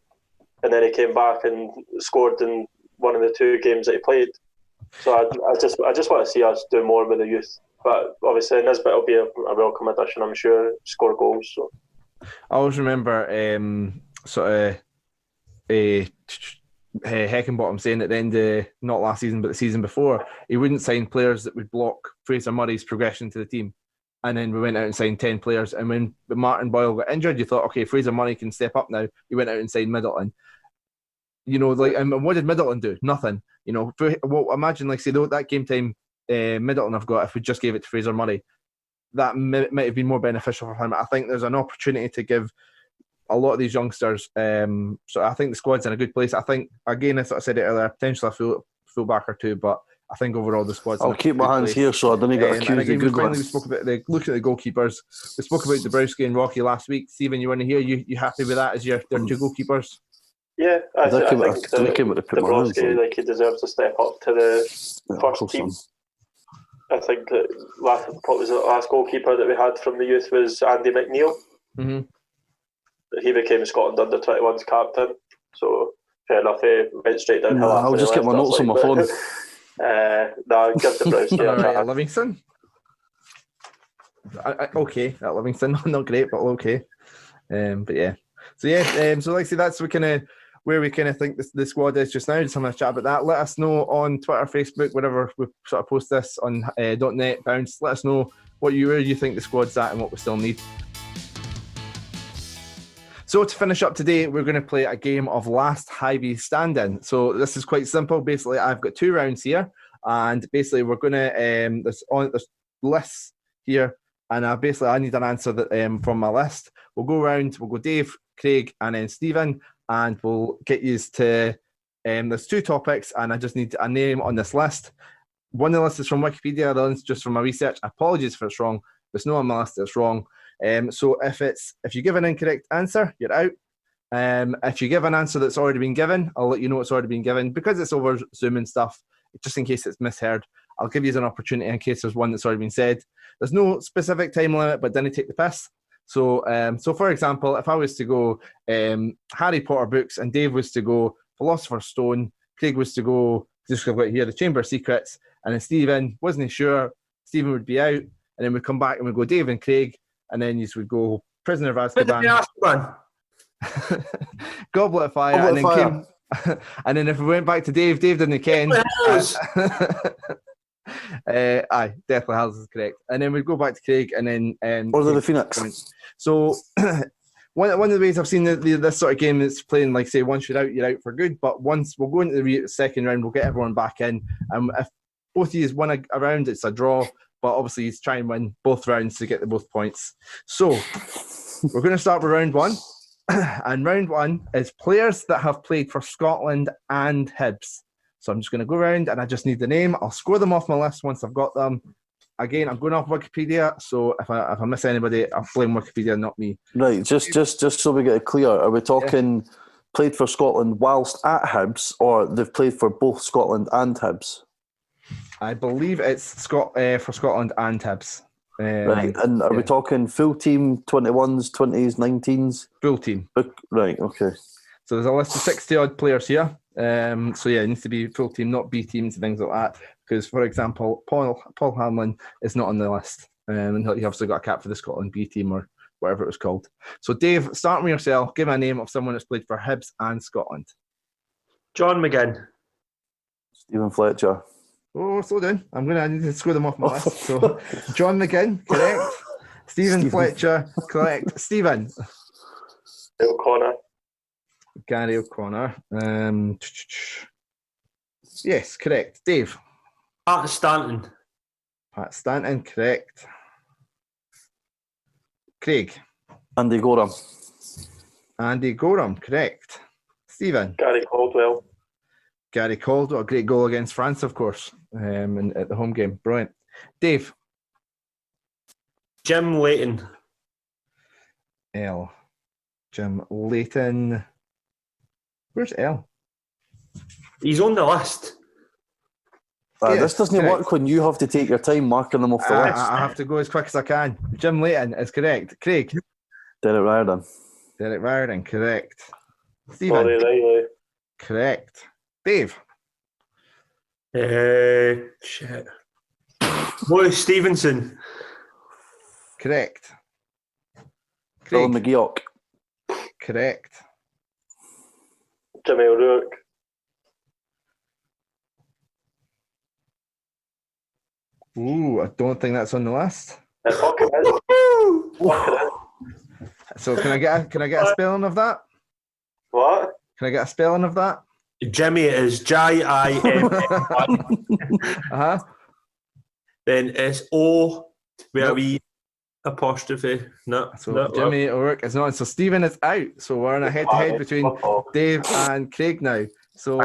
and then he came back and scored in one of the 2 games that he played. So I just want to see us do more with the youth, but obviously Nisbet will be a welcome addition, I'm sure. Score goals. So I always remember Heckenbottom saying at the end of not last season but the season before, he wouldn't sign players that would block Fraser Murray's progression to the team, and then we went out and signed 10 players, and when Martin Boyle got injured you thought, okay, Fraser Murray can step up now. He went out and signed Middleton, and what did Middleton do? Nothing. Imagine like say that game time Middleton I've got, if we just gave it to Fraser Murray, that might have been more beneficial for him. I think there's an opportunity to give a lot of these youngsters. So I think the squad's in a good place. I think, again, as I said it earlier, potentially a full back or 2, but I think overall the squad's I'll keep my hands place here so I don't get accused of Googling. We spoke about looking at the goalkeepers. We spoke about Dabrowski and Rocky last week. Stephen, you want to hear? You happy with that as their 2 goalkeepers? Yeah, I think Dabrowski, like he deserves to step up to the first team. I think that the last goalkeeper that we had from the youth was Andy McNeil. Mm-hmm. He became Scotland under-21's captain, so fair enough, he went straight downhill. I'll just get my notes on my phone. Give Dabrowski a try. Livingston? Okay, at Livingston, not great, but okay. But yeah. So like I say, that's where we kind of think the squad is just now. Just having a chat about that. Let us know on Twitter, Facebook, wherever we sort of post this on .net, Bounce. Let us know where you think the squad's at and what we still need. So to finish up today, we're going to play a game of Last Hibs Stand-In. So this is quite simple. Basically, I've got 2 rounds here, and basically we're going to there's lists here, and I need an answer that from my list. We'll go around. We'll go Dave, Craig, and then Stephen, and we'll get you to. There's 2 topics, and I just need a name on this list. One of the lists is from Wikipedia. The other is just from my research. Apologies if it's wrong. There's no on my list that's wrong. So if you give an incorrect answer, you're out. If you give an answer that's already been given, I'll let you know it's already been given. Because it's over Zoom and stuff, just in case it's misheard, I'll give you an opportunity in case there's one that's already been said. There's no specific time limit, but didn't take the piss. So for example, if I was to go Harry Potter books and Dave was to go Philosopher's Stone, Craig was to go, just I've got here, The Chamber of Secrets, and then Stephen wasn't sure, Stephen would be out, and then we'd come back and we'd go Dave and Craig, and then you would go Prisoner of Azkaban, Goblet of Fire, and then and then if we went back to Dave didn't ken. Aye, Deathly Hallows is correct. And then we'd go back to Craig, and then Order of the Phoenix. So one of the ways I've seen this sort of game is playing, like say, once you're out for good. But once we'll go into the second round, we'll get everyone back in. If both of you win a round, it's a draw. But obviously, he's trying to win both rounds to get the both points. So we're going to start with round 1. And round 1 is players that have played for Scotland and Hibs. So I'm just going to go around and I just need the name. I'll score them off my list once I've got them. Again, I'm going off Wikipedia, so if I miss anybody, I'll blame Wikipedia, not me. Right, just so we get it clear, are we talking played for Scotland whilst at Hibs, or they've played for both Scotland and Hibs? I believe it's for Scotland and Hibs. Right, and are we talking full team, 21s, 20s, 19s? Full team. Right, okay. So there's a list of 60 odd players here. So yeah, it needs to be full team, not B teams and things like that. Because, for example, Paul Hanlon is not on the list. And he obviously got a cap for the Scotland B team or whatever it was called. So Dave, start with yourself. Give me a name of someone that's played for Hibs and Scotland. John McGinn. Stephen Fletcher. Oh, slow down. I need to score them off my list. So John McGinn, correct. Stephen Fletcher, correct. Stephen. O'Connor. Gary O'Connor. Yes, correct. Dave. Pat Stanton. Pat Stanton, correct. Craig. Andy Gorham. Andy Gorham, correct. Stephen. Gary Caldwell. Gary Caldwell, a great goal against France, of course, at the home game. Brilliant. Dave. Jim Leighton. L. Jim Leighton. Where's L? He's on the list. Yes, This doesn't correct. work when you have to take your time marking them off the list. I have to go as quick as I can. Jim Leighton is correct. Craig. Derek Riordan. Derek Riordan, correct. Stephen. Laurie Riley. Correct. Dave. Shit. Louis Stevenson. Correct. Dylan Craig. McGeoch. Correct. Jimmy O'Rourke. Ooh, I don't think that's on the list. Fuck it is. Fuck it is. So can I get a spelling of that? What? Can I get a spelling of that? Jimmy is Jim. Uh-huh. Then it's O with a Nope. wee apostrophe. No. So no, Jimmy O'Rourke is not. So Stephen is out. So we're in a head-to-head between Dave and Craig now. So,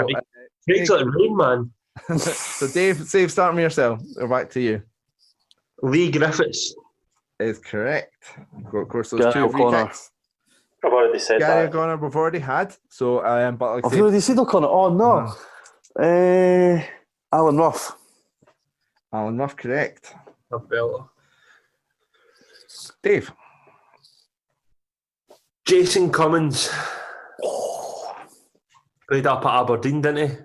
Craig's like Rain Man. so Dave, start with yourself. We're back to you. Lee Griffiths. Is correct. Of course, those Gary two free O'Connor. kicks. I've already said Gary that. O'Connor we've already had. So, but like I I've said, already said O'Connor. Oh, no. Alan Ruff. Alan Ruff, correct. A fella. Dave. Jason Cummins. Played up at Aberdeen, didn't he?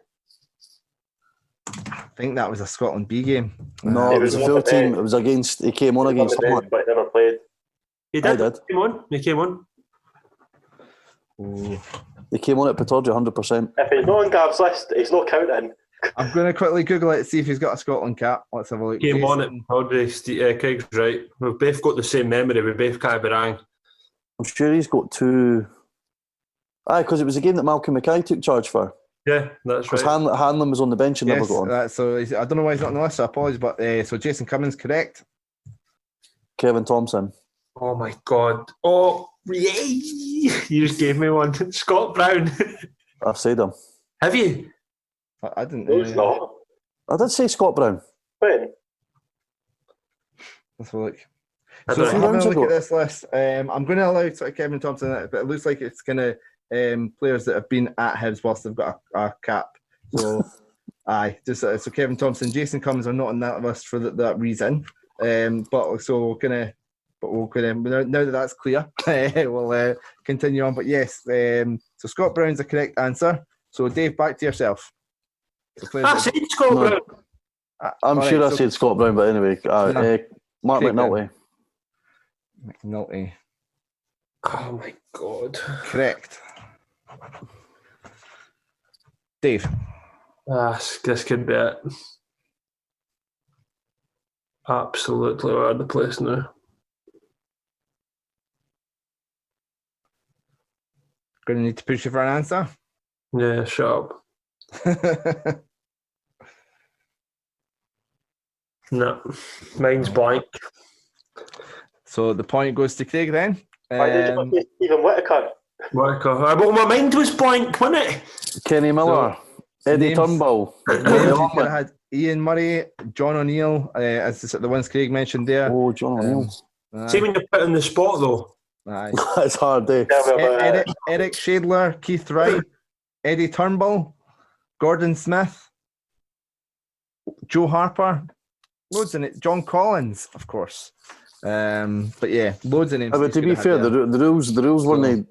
I think that was a Scotland B game. No, He it was was a on full the team. bench. It was against. He came on against On the someone. bench, but never played. He I did. did. He came on. Ooh. He came on at Pittodrie 100%. If he's not on Gav's list, he's not counting. I'm going to quickly Google it, see if he's got a Scotland cap. Let's have a look. Came on at Jason- Audrey. Craig's right. We've both got the same memory. We both can't be wrong. I'm sure he's got two. Aye, because it was a game that Malcolm Mackay took charge for. Yeah, that's Because right. Hanlon was on the bench and never Yes, got on. so I don't know why he's not on the list, so I apologise. But so Jason Cummins, correct. Kevin Thompson. Oh my God. Oh, yay! You just gave me one. Scott Brown. I've said him. Have you? I didn't. No, he's not. I did say Scott Brown. When? Let's have a look. I So don't know. having a rounds look ago. at this list, I'm going to allow sort of Kevin Thompson, but it looks like it's kind of players that have been at Hibs whilst they've got a cap. So, aye, just so Kevin Thompson, Jason Cummins are not on that list for that reason. But so we'll now that that's clear, we'll continue on. But yes, so Scott Brown's the correct answer. So Dave, back to yourself. So players I that- said Scott No. Brown. I'm all sure right, I so said Scott Brown, but anyway. Mark Craig McNulty. McNulty, Oh my God. correct. Dave. This could be it. Absolutely all over the place now. Going to need to push you for an answer. Yeah, shut up. No, mine's blank. So the point goes to Craig then. Why did you not say Stephen Whittaker? Well, my mind was blank, wasn't it? Kenny Miller. Eddie names- Turnbull. Names you could have had Ian Murray, John O'Neill, as the ones Craig mentioned there. Oh, John O'Neill. Aye. See, when you're put in the spot, though, Aye. It's hard, eh? Tell me about it. Eric Shadler, Keith Wright, Eddie Turnbull, Gordon Smith, Joe Harper, loads in it. John Collins, of course. But yeah, loads of names. But to be fair, the rules weren't.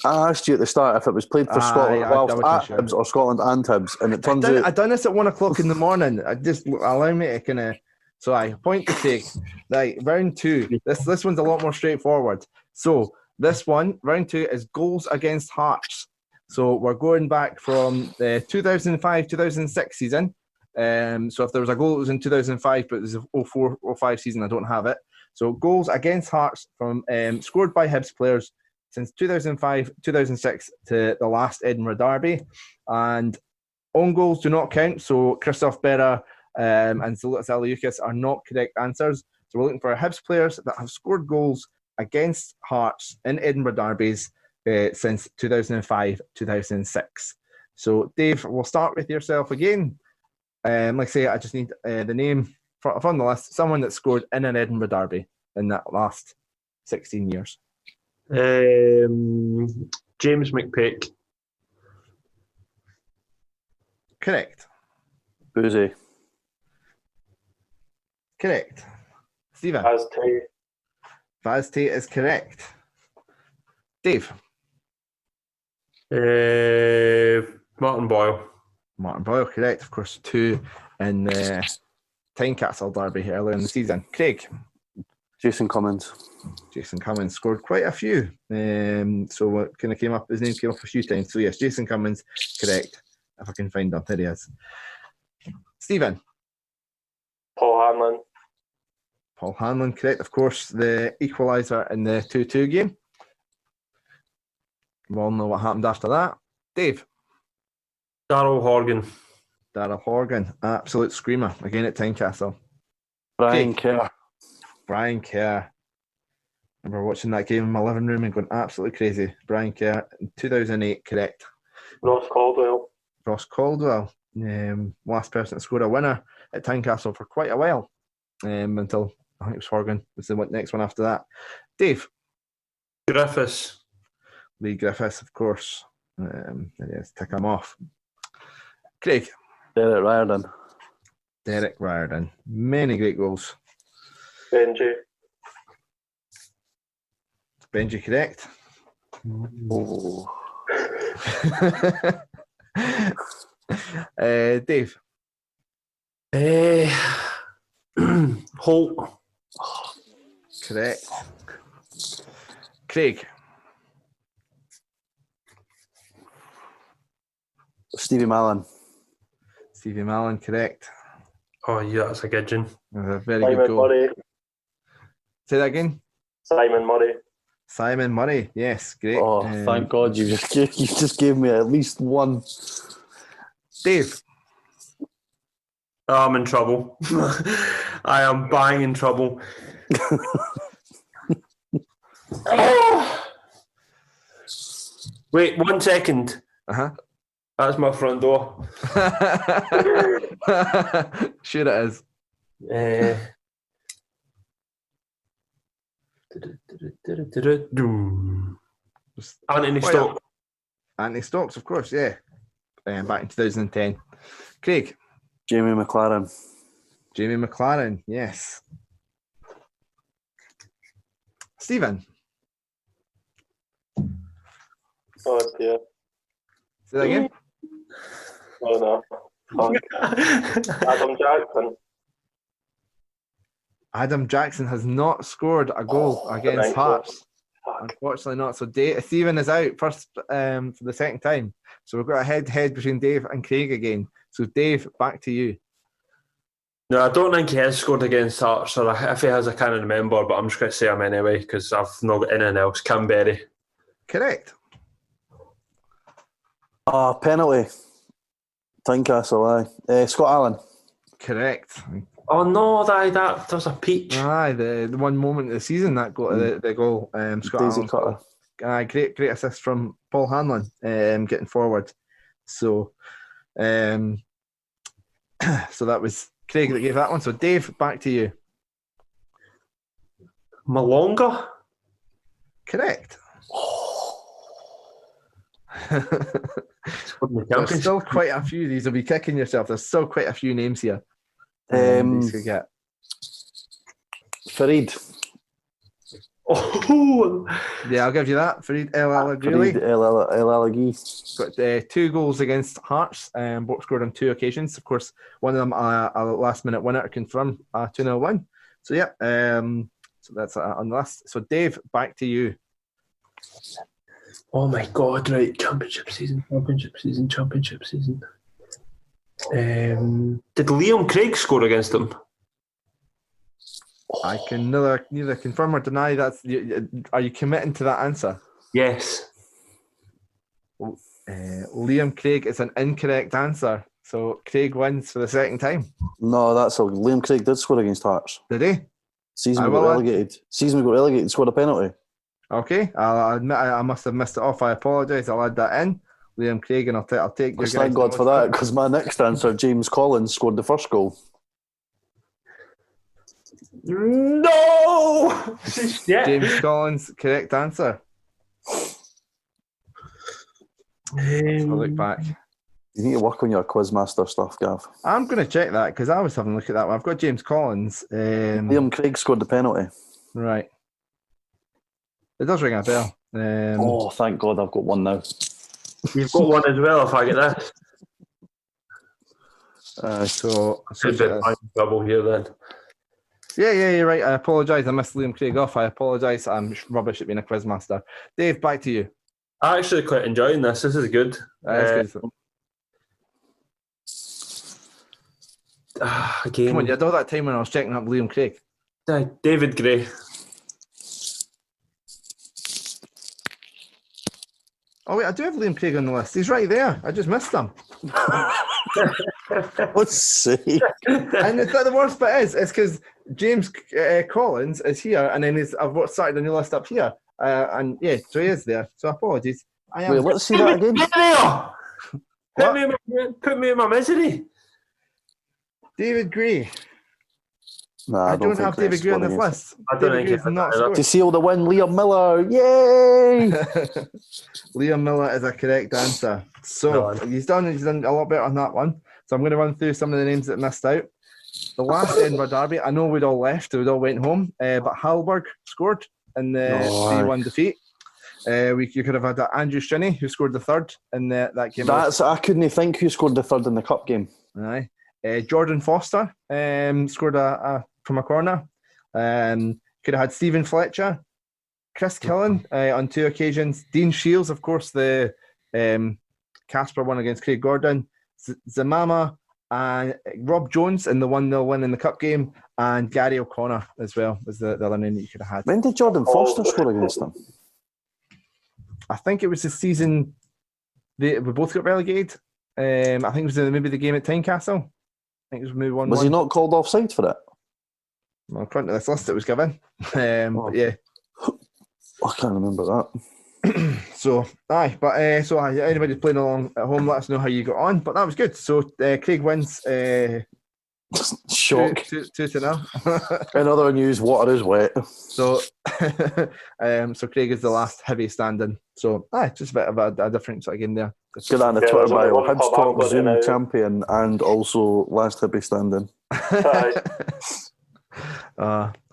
I asked you at the start if it was played for Scotland whilst at Hibs or Scotland and Hibs, and it turns out I done this at 1 o'clock in the morning. I just allow me to kind of. So I point to take like round 2. This one's a lot more straightforward. So this one, round 2, is goals against Hearts. So we're going back from the 2005-2006 season. So if there was a goal, it was in 2005, but it was a 04-05 season. I don't have it. So goals against Hearts from scored by Hibs players since 2005-2006 to the last Edinburgh derby, and own goals do not count. So Christoph Berra and Zalutz Aliukis are not correct answers. So we're looking for Hibs players that have scored goals against Hearts in Edinburgh derbies since 2005-2006. So Dave, we'll start with yourself again. Like I say, I just need the name from the list. Someone that scored in an Edinburgh derby in that last 16 years. James McPake. Correct. Boozy. Correct. Stephen. Vaz Tate is correct. Dave. Martin Boyle. Martin Boyle, correct. Of course, 2 in the Tynecastle derby earlier in the season. Craig. Jason Cummins. Jason Cummins scored quite a few. So what kind of came up? His name came up a few times. So yes, Jason Cummins, correct. If I can find him, there he is. Stephen. Paul Hanlon. Paul Hanlon, correct. Of course, the equaliser in the 2-2 game. We all know what happened after that. Dave. Darryl Horgan. Darryl Horgan, absolute screamer again at Tynecastle. Brian Kerr. Brian Kerr. I remember watching that game in my living room and going absolutely crazy. Brian Kerr in 2008, correct. Ross Caldwell, last person to score a winner at Tynecastle for quite a while, until I think it was Horgan was the next one after that. Dave. Griffiths. Lee Griffiths, of course. Let's tick him off. Craig. Derek Riordan. Derek Riordan. Many great goals. Benji, correct. Oh. Dave. Holt. Correct. Craig. Stevie Mallon. Stevie Mallon, correct. Oh, yeah, that's a good one. A very Simon good goal. Murray. Say that again. Simon Murray, yes, great. Oh, thank God you just gave me at least one. Dave. Oh, I'm in trouble. I am bang in trouble. Wait, 1 second. That's my front door. Sure it is. Anthony Stokes. Anthony Stokes, of course, yeah. Back in 2010. Craig. Jamie McLaren. Jamie McLaren, yes. Stephen. Oh dear. Say that again. Oh no. Adam Jackson. Adam Jackson has not scored a goal against Hearts. Unfortunately not. So Stephen is out first for the second time. So we've got a head-to-head between Dave and Craig again. So Dave, back to you. No, I don't think he has scored against Hearts, or if he has, I can't remember, but I'm just going to say him anyway because I've not got anything else. Canberry. Correct. Penalty. Tynecastle, aye. Scott Allen. Correct. Oh no, that was a peach. Aye, the one moment of the season that got the goal. Scott Daisy Allen's Cutter. goal. Great assist from Paul Hanlon, getting forward. So, so that was Craig that gave that one. So Dave, back to you. Malonga. Correct. Won the There's championship. still quite a few. These will be kicking yourself. There's still quite a few names here. These could get. Farid. Oh, Yeah, I'll give you that. Farid El Farid Alagouli El Alaghi. got 2 goals against Hearts, and both scored on 2 occasions. Of course, one of them a last-minute winner to confirm a 2-0 win. So yeah, so that's on the list. So Dave, back to you. oh my God! Right, championship season. Did Liam Craig score against them? I can neither confirm or deny that. Are you committing to that answer? Yes. Liam Craig is an incorrect answer. So Craig wins for the second time. No, that's all. Liam Craig did score against Hearts. Did he? Season we got relegated. Scored a penalty. Okay, I'll admit I must have missed it off. I apologise. I'll add that in. Liam Craig, and I'll take your guys. Thank God for that, because my next answer, James Collins, scored the first goal. No. Yeah. James Collins, correct answer. I'll look back. You need to work on your Quizmaster stuff, Gav. I'm going to check that because I was having a look at that one. I've got James Collins. Liam Craig scored the penalty. Right. It does ring a bell. Oh, thank God I've got one now. You've got one as well. If I get this, so should be in trouble here then. Yeah, you're right. I apologise. I missed Liam Craig off. I apologise. I'm rubbish at being a quizmaster. Dave, back to you. I'm actually quite enjoying this. This is good. That's good. Again, Come on, you had all that time when I was checking up Liam Craig. David Gray. Oh wait, I do have Liam Craig on the list. He's right there. I just missed him. Let's see. And the worst bit is because James Collins is here, and then I've started a new list up here, and yeah, so he is there. So apologies. Wait, let's see that again. Put me in my misery. David Gray. Nah, I don't have David Gray on this list. David Gray's not scored. To seal the win, Liam Miller. Yay! Liam Miller is a correct answer. So he's done a lot better on that one. So I'm going to run through some of the names that missed out. The last Edinburgh derby, I know we'd all left, we'd all went home, but Hallberg scored in the 3-1 defeat. You could have had Andrew Shinney, who scored the third in that game. I couldn't think who scored the third in the cup game. Aye. Jordan Foster scored from a corner. Could have had Stephen Fletcher, Chris Killen on 2 occasions. Dean Shields, of course, the Casper one against Craig Gordon. Zamama and Rob Jones in the 1-0 win in the cup game. And Gary O'Connor as well was the other name that you could have had. When did Jordan Foster score against them? I think it was the season we both got relegated. I think it was maybe the game at Tynecastle. I think it was maybe 1-1. Was he not called offside for it? Well, according to this list, it was given. But yeah. I can't remember that. So anybody playing along at home, let us know how you got on. But that was good. So Craig wins. Shock. 2-0. In other news, water is wet. So, so Craig is the last heavy standing. So, just a bit of a different sort of game there. Get that in the Twitter bio. Hibs Talk Zoom champion and also last heavy standing.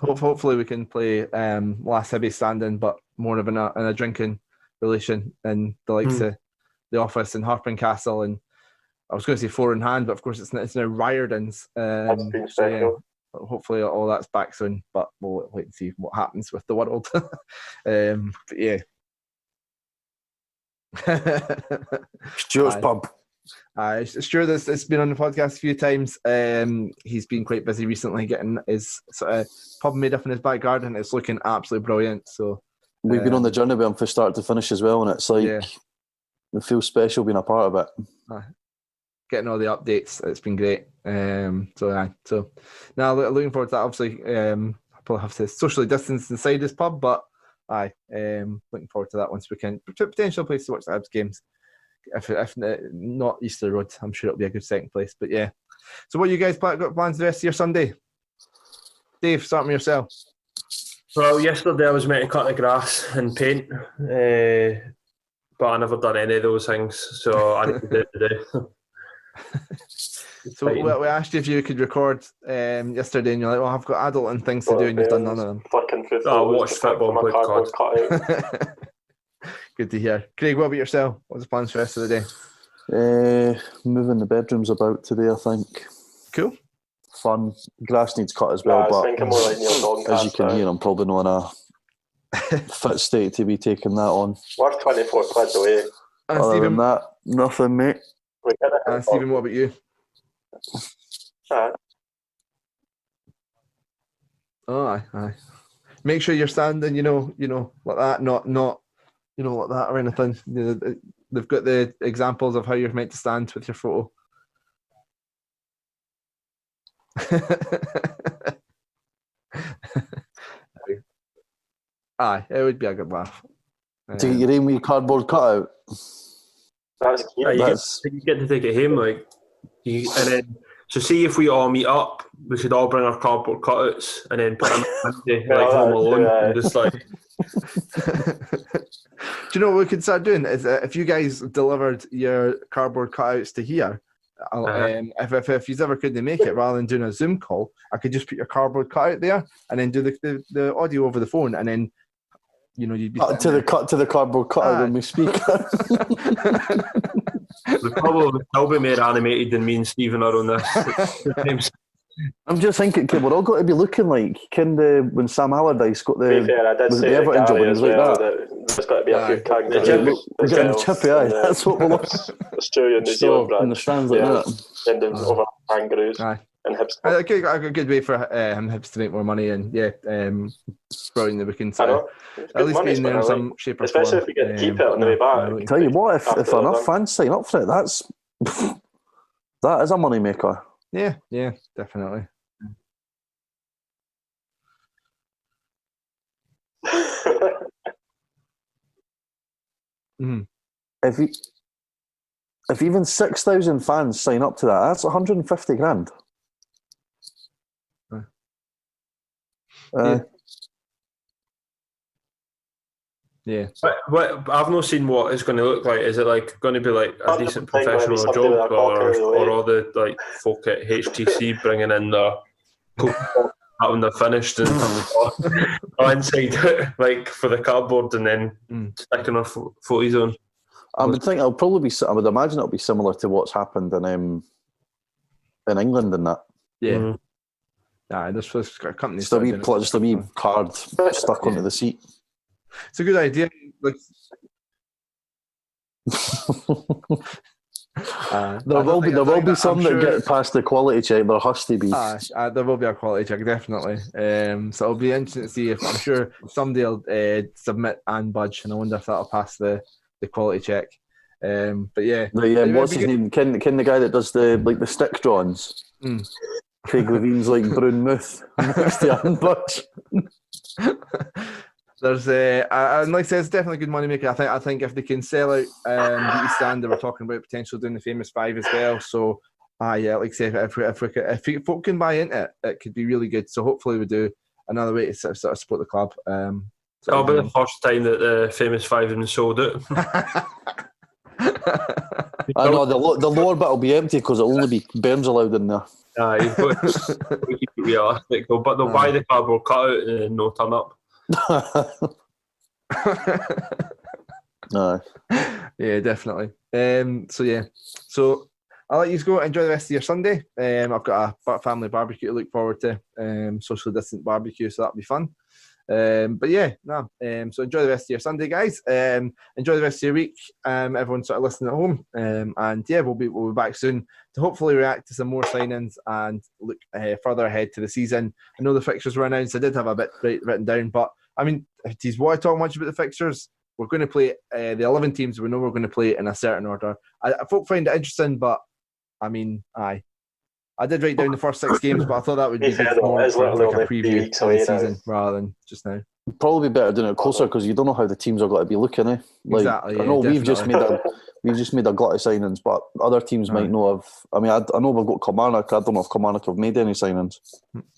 Hopefully we can play last heavy standing, but more of in a drinking relation in the likes of the Office and Harpen Castle, and I was going to say Four in Hand, but of course it's now Riordan's. That's been so special. Hopefully all that's back soon, but we'll wait and see what happens with the world. But yeah. Stuart's pub. Stuart has been on the podcast a few times. He's been quite busy recently getting his sort of pub made up in his back garden. It's looking absolutely brilliant. So we've been on the journey with him from start to finish as well, and it's like it feels special being a part of it. Getting all the updates, it's been great. So now looking forward to that. Obviously, I'll probably have to socially distance inside this pub, but looking forward to that once we can. Potential place to watch the Hibs games. If not Easter Road, I'm sure it'll be a good second place. But yeah. So what you guys got plans the rest of your Sunday? Dave, start with yourself. Well, yesterday I was meant to cut the grass and paint, but I never done any of those things, so I need to do it today. So we asked you if you could record yesterday, and you're like, "Well, I've got adult and things to do," and you've done none of them. Flicking through I photos watched to pick football from and a played cardboard cards. cutout. Good to hear. Craig, what about yourself? What's the plans for the rest of the day? Moving the bedrooms about today, I think. Cool. Fun. Grass needs cut as Nah, well, I was but thinking more like Neil as you Doncaster. can hear, I'm probably not in a fit state to be taking that on. We're 24 quid away. And Other Stephen, than that, nothing, mate. We get it. Stephen, what about you? Aye. Oh, aye. Make sure you're standing, like that, not, like that or anything. They've got the examples of how you're meant to stand with your photo. Aye, it would be a good laugh. To get your aim with your cardboard cutout. That's cute. You get to take it home, and then. So see if we all meet up, we should all bring our cardboard cutouts and then put them in like Home Alone and just like. Do you know what we could start doing? Is if you guys delivered your cardboard cutouts to here, if you ever couldn't make it, rather than doing a Zoom call, I could just put your cardboard cutout there and then do the audio over the phone, and then you'd be to the cardboard cutout when we speak. We'll probably still be more animated than me and Stephen are on this. I'm just thinking, we're all got to be looking like when Sam Allardyce got the. To be fair, I did was it say the Everton job when he was like that? There's got to be a few kangaroos. We're getting the chippy, aye. That's what we're looking. Australian, New Zealand in the stands like that. Sending over kangaroos. Aye. And Hibs. A good way for Hibs to make more money, and brilliant that we can at least be in there in some shape or form. Especially if we get to keep it on the way back. Tell you what, if enough fans sign up for it, that is a money maker. Yeah, definitely. If even 6,000 fans sign up to that, that's 150 grand. Yeah. But I've not seen what it's going to look like. Is it like going to be like a decent professional job, or all the like folk at HTC bringing in the when they're finished and inside like for the cardboard and then sticking our photos on? I would think I would imagine it'll be similar to what's happened in England and that. Yeah. There's a company. Just a wee card stuck onto the seat. It's a good idea. Like, there will be some that get past the quality check. There has to be. There will be a quality check, definitely. So it'll be interesting to see if I'm sure somebody will submit and budge, and I wonder if that'll pass the quality check. But yeah, what's his name? Ken the guy that does the stick drawings. Craig Levine's like Brown Mouth next to Unbudge. There's and like I said, it's definitely a good money maker. I think if they can sell out the East Stand, they were talking about potentially doing the famous 5 as well. So like I say, if folk can buy into it, it could be really good. So hopefully we do another way to sort of support the club. That'll be the first time that the famous 5 have been sold out. I know the lower bit will be empty because it'll only be Burns allowed in there. Aye, but they'll buy the cardboard cutout and no turn up. No. Yeah, definitely. So I'll let you go. Enjoy the rest of your Sunday. I've got a family barbecue to look forward to. Social distant barbecue, so that'll be fun. So enjoy the rest of your Sunday, guys. Enjoy the rest of your week. Everyone sort of listening at home. We'll be back soon to hopefully react to some more signings and look further ahead to the season. I know the fixtures were announced. I did have a bit written down, but I mean, if you want to talk much about the fixtures, we're going to play the 11 teams. We know we're going to play in a certain order. Folk find it interesting, but I mean, I did write down the first 6 games, but I thought that would be good more for like a preview of the season rather than just now. Probably better doing it closer because you don't know how the teams are going to be looking. Exactly. I know we've We've just made a glut of signings, but other teams might not have. I mean, I know we've got Kilmarnock. I don't know if Kilmarnock have made any signings.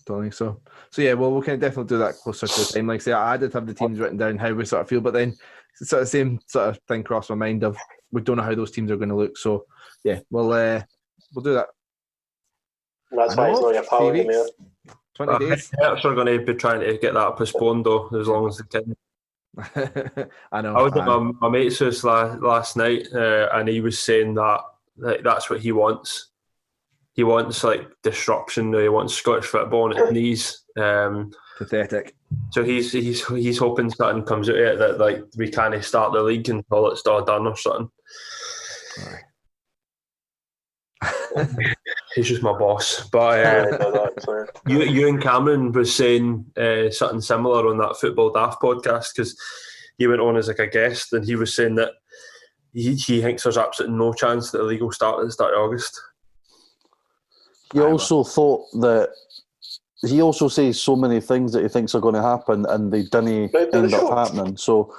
Don't think so. So yeah, well, we can definitely do that closer to the time. Like I say, I did have the teams written down how we sort of feel, but then sort of same sort of thing crossed my mind of we don't know how those teams are going to look. So yeah, we'll do that. That's why it's not your power to me. 20 days. Hibs are going to be trying to get that postponed though, as long as they can. I know. I was at my mate's house last night, and he was saying that that's what he wants. He wants like disruption. He wants Scottish football on its knees. Pathetic. So he's hoping something comes out of it that like we can't start the league until it's all done or something. He's just my boss. But you and Cameron was saying something similar on that Football Daft podcast, because he went on as like a guest and he was saying that he thinks there's absolutely no chance that the league will start at the start of August. He also thought that he also says so many things that he thinks are going to happen and they didn't end up happening. So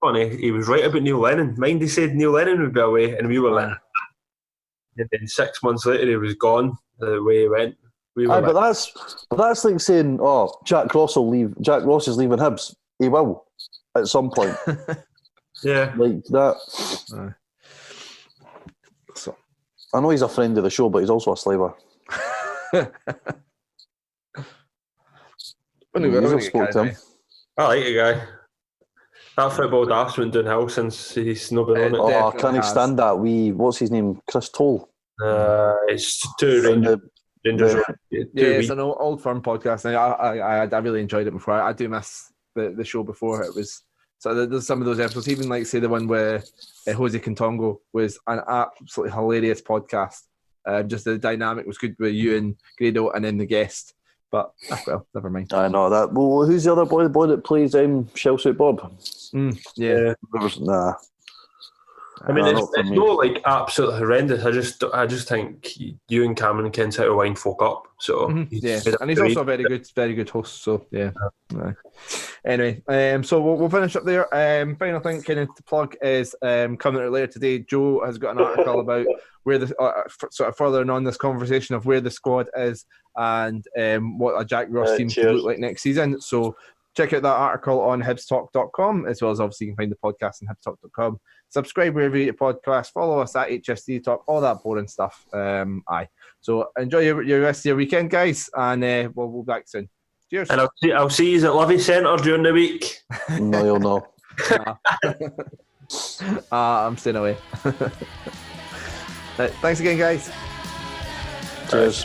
funny, he was right about Neil Lennon. Mind he said Neil Lennon would be away, and we were like, and then 6 months later he was gone the way he went. But that's like saying, Jack Ross will leave. Jack Ross is leaving Hibs. He will at some point. Yeah, like that. So I know he's a friend of the show, but he's also a slaver. I spoke to him. I like the guy. That Football Daft's been downhill since he's not been on it. I can't stand that. What's his name? Chris Toll. It's two Rangers. It's an old firm podcast, and I really enjoyed it before. I do miss the show before. It was so there's some of those episodes, even like say the one where Jose Contongo was an absolutely hilarious podcast. Just the dynamic was good with you and Grado, and then the guest. But well, never mind. I know that. Well, who's the other boy? The boy that plays Shellsuit Bob? Yeah. Nah. I mean, it's not like absolutely horrendous. I just think you and Cameron can how to wind folk up. So and he's also a very good host. So yeah. Anyway, so we'll finish up there. Final thing, kind of to plug is coming out later today. Joe has got an article about where the sort of furthering on this conversation of where the squad is and what a Jack Ross team could look like next season. So check out that article on hibstalk.com, as well as obviously you can find the podcast on hibstalk.com. Subscribe wherever you get your podcast. Follow us at HSD Talk, all that boring stuff. So enjoy your rest of your weekend, guys, and we'll be back soon. Cheers. And I'll see you at Livy Centre during the week. No, you'll know. I'm staying away. Thanks again, guys. Cheers.